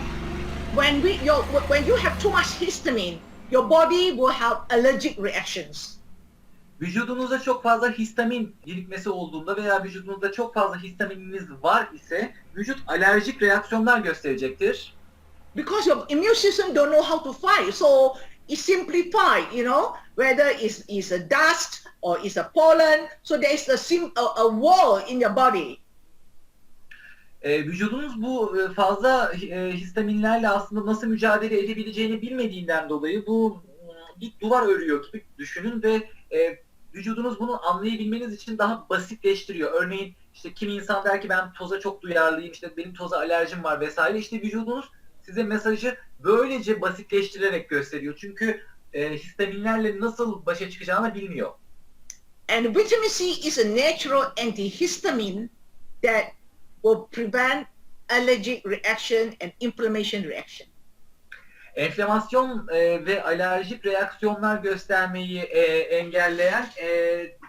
When you have too much histamine, your body will have allergic reactions. Vücudunuzda çok fazla histamin birikmesi olduğunda veya vücudunuzda çok fazla histamininiz var ise vücut alerjik reaksiyonlar gösterecektir. Because your immune system don't know how to fight, so it simply fight, whether it's a dust or it's a pollen, so there's a wall in your body. Vücudunuz bu fazla histaminlerle aslında nasıl mücadele edebileceğini bilmediğinden dolayı bu bir duvar örüyor gibi düşünün ve vücudunuz bunu anlayabilmeniz için daha basitleştiriyor. Örneğin işte kimi insan der ki ben toza çok duyarlıyım, işte benim toza alerjim var vesaire. İşte vücudunuz size mesajı böylece basitleştirerek gösteriyor. Çünkü histaminlerle nasıl başa çıkacağını bilmiyor. And vitamin C is a natural antihistamine that will prevent allergic reaction and inflammation reaction. Enflamasyon ve alerjik reaksiyonlar göstermeyi engelleyen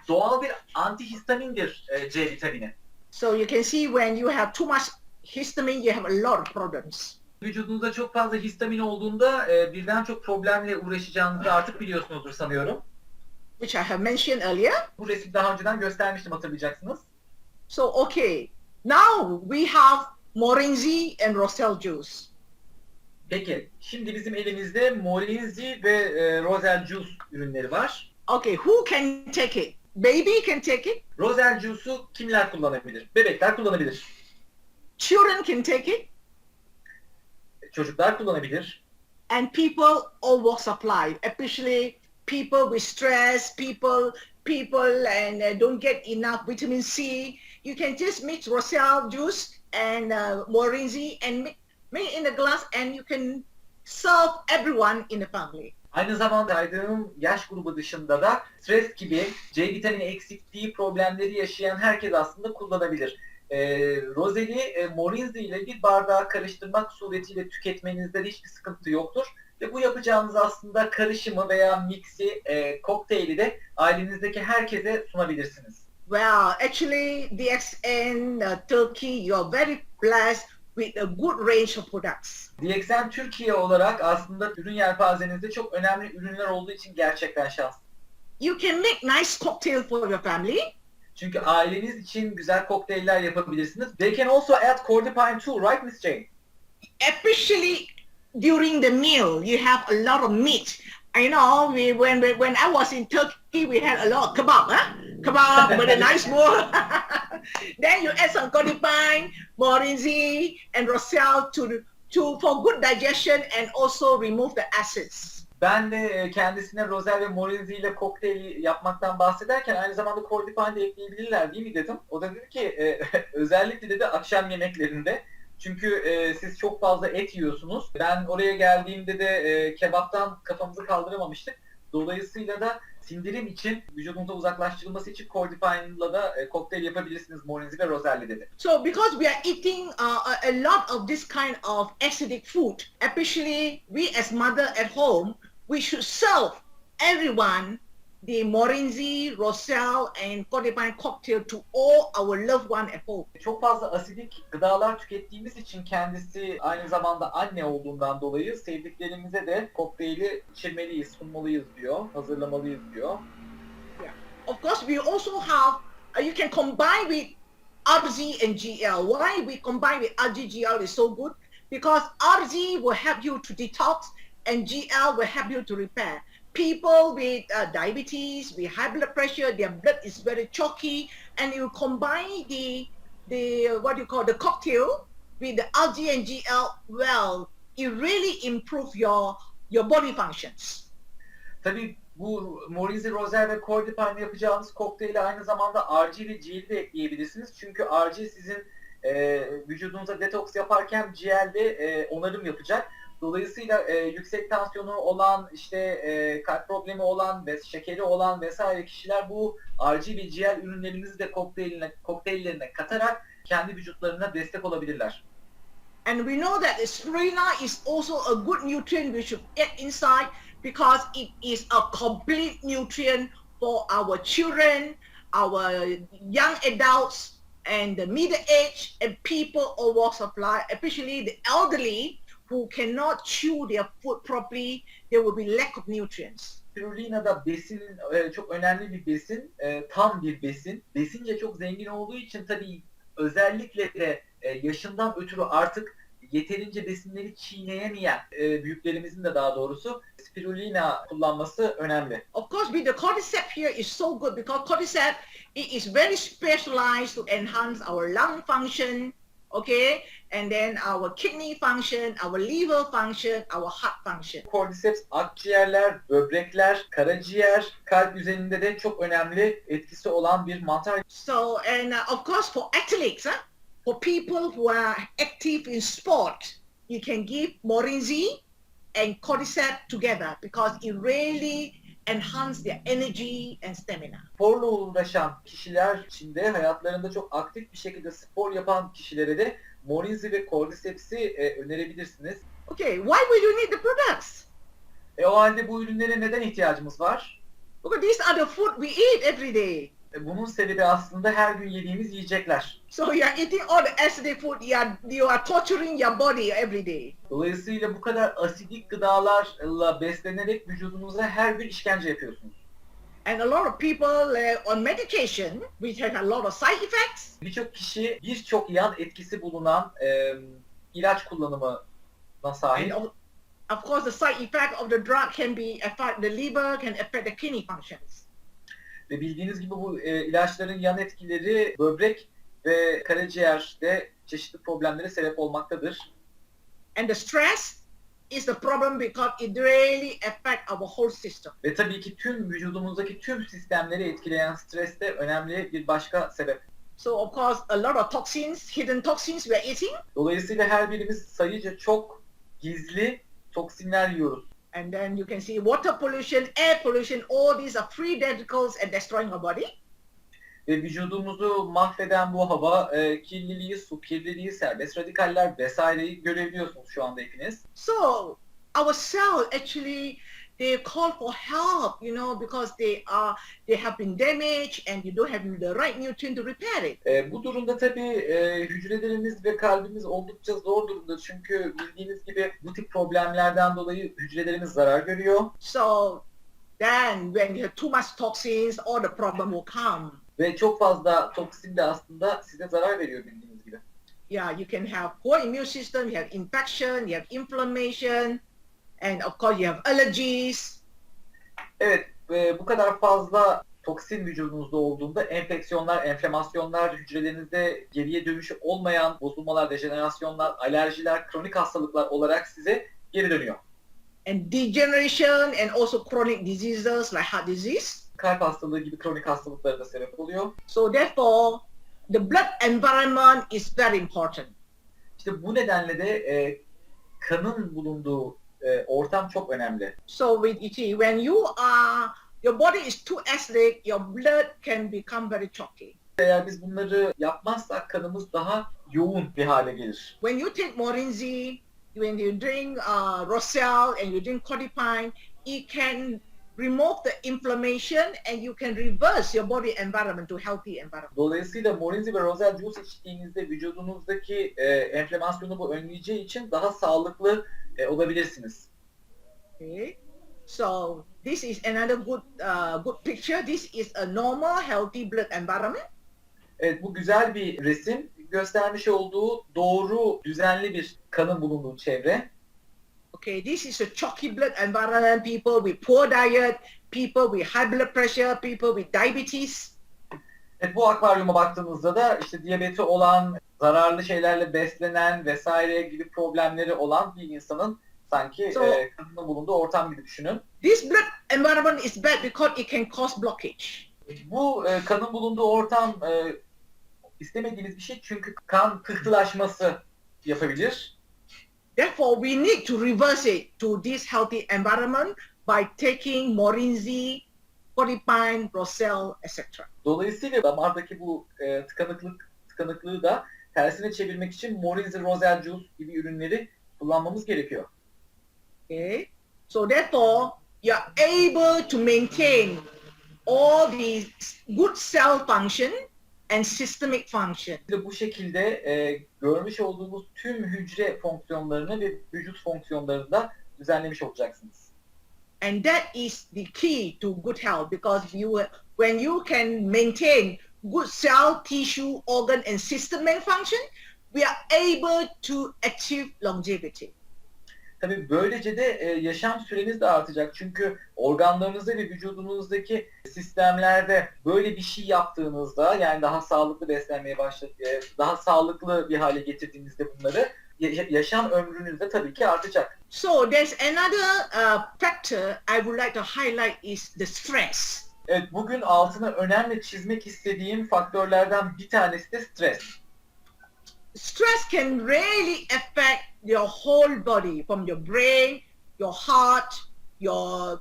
doğal bir antihistamindir C vitamini. So you can see when you have too much histamine, you have a lot of problems. Vücudunuzda çok fazla histamin olduğunda birden çok problemle uğraşacağınızı artık biliyorsunuzdur sanıyorum. Which I have mentioned earlier. Bu resmi daha önceden göstermiştim, hatırlayacaksınız. So okay, now we have Mori nzhi and Roselle Juice. Peki, şimdi bizim elimizde Mori nzhi ve Roselle Juice ürünleri var. Okay, who can take it? Baby can take it. Roselle Juice'u kimler kullanabilir? Bebekler kullanabilir. Children can take it. Çocuklar kullanabilir. And people all walks of life, especially people with stress, people and don't get enough vitamin C. You can just mix Roselle juice and Mori nzhi and make it in a glass, and you can serve everyone in the family. Aynı zamanda saydığım yaş grubu dışında da stres gibi C vitamini eksikliği problemleri yaşayan herkes aslında kullanabilir. Roselle'i Mori nzhi ile bir bardağa karıştırmak suretiyle tüketmenizde hiçbir sıkıntı yoktur. Ve bu yapacağınız aslında karışımı veya mixi, kokteyli de ailenizdeki herkese sunabilirsiniz. Well, actually, DXN Turkey, you are very blessed with a good range of products. DXN Türkiye olarak aslında ürün yelpazenizde çok önemli ürünler olduğu için gerçekten şanslı. You can make nice cocktail for your family. Çünkü aileniz için güzel kokteyller yapabilirsiniz. They can also add cordyceps too, right, Miss Jane? Especially during the meal, you have a lot of meat. I know when I was in Turkey, we had a lot of kebab, kebab with a nice meal. Then you add some cordyceps, Mori nzhi, and Roselle for good digestion and also remove the acids. Ben de kendisine Roselle ve Mori nzhi ile kokteyl yapmaktan bahsederken aynı zamanda cordyceps de ekleyebilirler değil mi dedim. O da dedi ki özellikle dedi akşam yemeklerinde. Çünkü siz çok fazla et yiyorsunuz. Ben oraya geldiğimde de kebaptan kafamızı kaldıramamıştık. Dolayısıyla da sindirim için, vücudumuza uzaklaştırılması için cordyceps'la da kokteyl yapabilirsiniz Mori nzhi ve Roselle'le dedi. So because we are eating a lot of this kind of acidic food, especially we as mother at home, we should serve everyone the Mori nzhi, Roselle and cordyceps cocktail to all our loved one at home. Çok fazla asidik gıdalar tükettiğimiz için kendisi aynı zamanda anne olduğundan dolayı sevdiklerimize de kokteyli içirmeliyiz, sunmalıyız diyor, hazırlamalıyız diyor. Yeah. Of course, we also have, you can combine with RZ and GL. Why we combine with RZ GL is so good? Because RZ will help you to detox and GL will help you to repair. People with diabetes, with high blood pressure, their blood is very chalky, and you combine the what you call the cocktail with the algae and GL. Well, it really improves your body functions. Tabii bu Mori nzhi, Roselle ve cordyceps yapacağınız kokteyli aynı zamanda RG ve GL de ekleyebilirsiniz. Çünkü RG sizin vücudunuza detoks yaparken GL'de onarım yapacak. Dolayısıyla yüksek tansiyonu olan, işte kalp problemi olan ve şekeri olan vesaire kişiler bu RG ve GL ürünlerimizi de kokteyllerine katarak kendi vücutlarına destek olabilirler. And we know that spirulina is also a good nutrient we should get inside because it is a complete nutrient for our children, our young adults, and the middle age, and people all walks of life, especially the elderly, who cannot chew their food properly, there will be lack of nutrients. Spirulina da besinin çok önemli bir besin, tam bir besin. Besince çok zengin olduğu için tabii özellikle de yaşından ötürü artık yeterince besinleri çiğneyemeyen büyüklerimizin de daha doğrusu spirulina kullanması önemli. Of course, with the cordyceps here is so good because cordyceps it is very specialized to enhance our lung function, okay, and then our kidney function, our liver function, our heart function. Cordyceps akciğerler, böbrekler, karaciğer, kalp üzerinde de çok önemli etkisi olan bir mantar. So, and of course for athletes, for people who are active in sport, you can give Mori nzhi and cordyceps together because it really enhance their energy and stamina. Sporla uğraşan kişiler için de hayatlarında çok aktif bir şekilde spor yapan kişilere de Mori nzhi ve cordyceps'i önerebilirsiniz. Okay, why will you need the products? O halde bu ürünlere neden ihtiyacımız var? Because these are the food we eat every day. Bunun sebebi aslında her gün yediğimiz yiyecekler. So you are eating all the acidic food, you are torturing your body every day. Dolayısıyla bu kadar asidik gıdalarla beslenerek vücudunuza her gün işkence yapıyorsunuz. And a lot of people on medication, which has a lot of side effects. Birçok kişi birçok yan etkisi bulunan ilaç kullanımı And sahip. of course, the side effect of the drug can be affect the liver, can affect the kidney functions. Ve bildiğiniz gibi bu ilaçların yan etkileri böbrek ve karaciğerde çeşitli problemlere sebep olmaktadır. And the stress is the problem because it really affects our whole system. Ve tabii ki tüm vücudumuzdaki tüm sistemleri etkileyen stres de önemli bir başka sebep. So of course, a lot of toxins, hidden toxins we are eating. Dolayısıyla her birimiz sayıca çok gizli toksinler yiyoruz. And then you can see water pollution, air pollution, all these are free radicals and destroying our body. Ve vücudumuzu mahveden bu hava, kirliliği, su kirliliği, serbest radikaller vesaireyi görebiliyorsunuz şu anda hepiniz. So our cell actually they call for help, you know, because they have been damaged and you don't have the right nutrient to repair it. Bu durumda tabii hücrelerimiz ve kalbimiz oldukça zor durumda. Çünkü bildiğiniz gibi bu tip problemlerden dolayı hücrelerimiz zarar görüyor. So then when you have too much toxins, all the problem will come. Ve çok fazla toksin de aslında size zarar veriyor bildiğiniz gibi. Yeah, you can have poor immune system, you have infection, you have inflammation, and of course you have allergies. Evet, bu kadar fazla toksin vücudunuzda olduğunda enfeksiyonlar, enflamasyonlar, hücrelerinizde geriye dönüşü olmayan bozulmalar, dejenerasyonlar, alerjiler, kronik hastalıklar olarak size geri dönüyor. And degeneration and also chronic diseases like heart disease. Kalp hastalığı gibi kronik hastalıklara da sebep oluyor. So therefore, the blood environment is very important. İşte bu nedenle de kanın bulunduğu ortam çok önemli. So with it, when your body is too acidic, your blood can become very chalky. Eğer biz bunları yapmazsak kanımız daha yoğun bir hale gelir. When you take Mori nzhi, when you drink Roselle and you drink codipine, it can remove the inflammation and you can reverse your body environment to healthy environment. Dolayısıyla Mori nzhi ve Roselle Juice içtiğinizde vücudunuzdaki enflamasyonu bu önleyeceği için daha sağlıklı olabilirsiniz. Okay. So this is another good picture. This is a normal healthy blood environment. Evet, bu güzel bir resim. Göstermiş olduğu doğru, düzenli bir kanın bulunduğu çevre. Okay, this is a chalky blood environment. People with poor diet, people with high blood pressure, people with diabetes. Evet, bu akvaryuma baktığınızda da işte diyabeti olan, zararlı şeylerle beslenen vesaire gibi problemleri olan bir insanın sanki kanının bulunduğu ortam gibi düşünün. This blood environment is bad because it can cause blockage. Bu kanın bulunduğu ortam istemediğiniz bir şey çünkü kan pıhtılaşması yapabilir. Therefore, we need to reverse it to this healthy environment by taking Mori nzhi, codipine, Roselle, etc. Dolayısıyla damardaki bu tıkanıklığı da tersine çevirmek için Mori nzhi, Roselle Juice gibi ürünleri kullanmamız gerekiyor. Okay, so therefore you are able to maintain all these good cell function and systemic function. Bu şekilde görmüş olduğumuz tüm hücre fonksiyonlarını ve vücut fonksiyonlarını da düzenlemiş olacaksınız. And that is the key to good health because when you can maintain good cell, tissue, organ and systemic function, we are able to achieve longevity. Tabii böylece de yaşam süreniz de artacak. Çünkü organlarınızda ve vücudunuzdaki sistemlerde böyle bir şey yaptığınızda, yani daha sağlıklı beslenmeye daha sağlıklı bir hale getirdiğinizde bunları, yaşam ömrünüz de tabii ki artacak. So there's another factor I would like to highlight is the stress. Evet, bugün altına önemli çizmek istediğim faktörlerden bir tanesi de stres. Stress can really affect your whole body, from your brain, your heart, your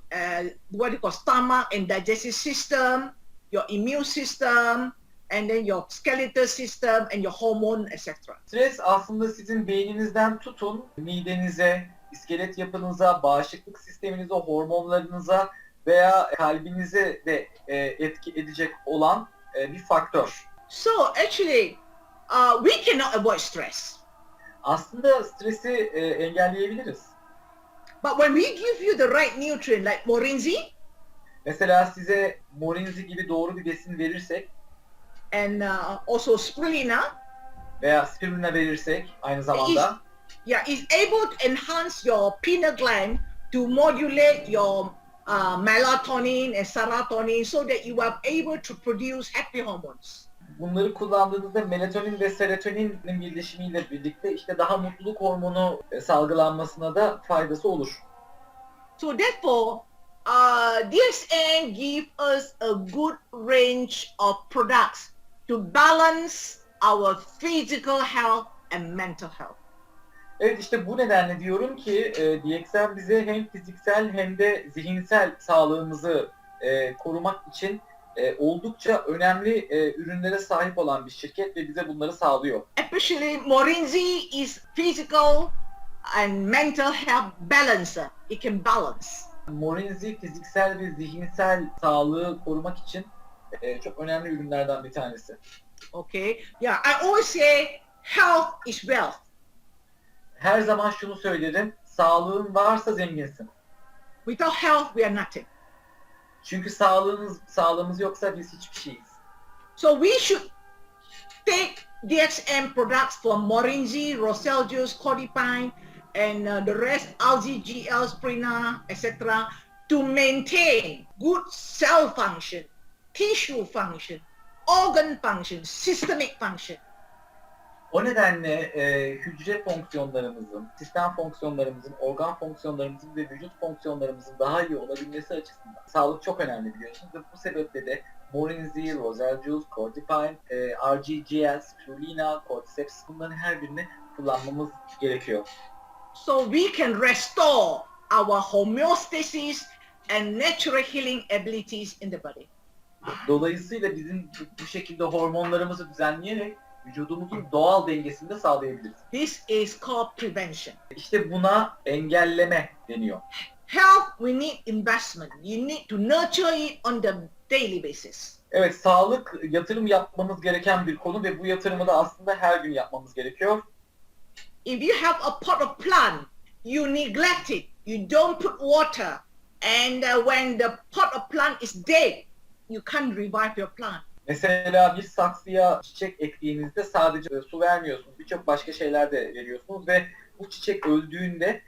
what you call stomach and digestive system, your immune system, and then your skeletal system and your hormone, etc. Stres aslında sizin beyninizden tutun midenize, iskelet yapınıza, bağışıklık sisteminize, hormonlarınıza veya kalbinize de etki edecek olan bir faktör. So actually, we cannot avoid stress. Aslında stresi engelleyebiliriz. But when we give you the right nutrient like Mori nzhi, mesela size Mori nzhi gibi doğru bir besin verirsek and also spirulina, veya spirulina verirsek aynı zamanda Yeah, it's able to enhance your pineal gland to modulate your melatonin and serotonin so that you are able to produce happy hormones. Bunları kullandığınızda melatonin ve serotoninin birleşimiyle birlikte işte daha mutluluk hormonu salgılanmasına da faydası olur. So therefore, DXN give us a good range of products to balance our physical health and mental health. Evet, işte bu nedenle diyorum ki DXN bize hem fiziksel hem de zihinsel sağlığımızı korumak için oldukça önemli ürünlere sahip olan bir şirket ve bize bunları sağlıyor. Especially Mori nzhi is physical and mental health balancer. It can balance. Mori nzhi fiziksel ve zihinsel sağlığı korumak için çok önemli ürünlerden bir tanesi. Okay. Yeah, I always say health is wealth. Her zaman şunu söylerim, sağlığın varsa zenginsin. Without health, we are nothing. Çünkü sağlığımız yoksa biz hiçbir şeyiz. So we should take DXN products from Mori nzhi, Roselle Juice, Codipine, and the rest, LGGL, Sprina, etc. to maintain good cell function, tissue function, organ function, systemic function. O nedenle hücre fonksiyonlarımızın, sistem fonksiyonlarımızın, organ fonksiyonlarımızın ve vücut fonksiyonlarımızın daha iyi olabilmesi açısından sağlık çok önemli biliyorsunuz. Ve bu sebeple de Mori nzhi, Roselle Juice, Codipine, RGGS, Spirulina, Cordyceps bunların her birini kullanmamız gerekiyor. So we can restore our homeostasis and natural healing abilities in the body. Dolayısıyla bizim bu şekilde hormonlarımızı düzenleyerek vücudumuzun doğal dengesini de sağlayabiliriz. This is called prevention. İşte buna engelleme deniyor. Health, we need investment. You need to nurture it on the daily basis. Evet, sağlık yatırım yapmamız gereken bir konu ve bu yatırımı da aslında her gün yapmamız gerekiyor. If you have a pot of plant, you neglect it, you don't put water, and when the pot of plant is dead, you can't revive your plant. Mesela bir saksıya çiçek ektiğinizde sadece su vermiyorsunuz, birçok başka şeyler de veriyorsunuz ve bu çiçek öldüğünde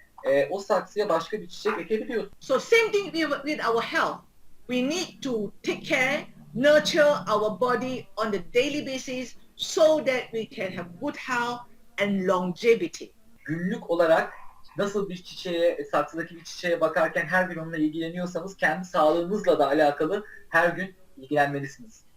o saksıya başka bir çiçek ekebiliyorsunuz. So same thing with our health. We need to take care, nurture our body on the daily basis so that we can have good health and longevity. Günlük olarak nasıl bir çiçeğe, saksıdaki bir çiçeğe bakarken her gün onunla ilgileniyorsanız kendi sağlığınızla da alakalı her gün ilgilenmelisiniz.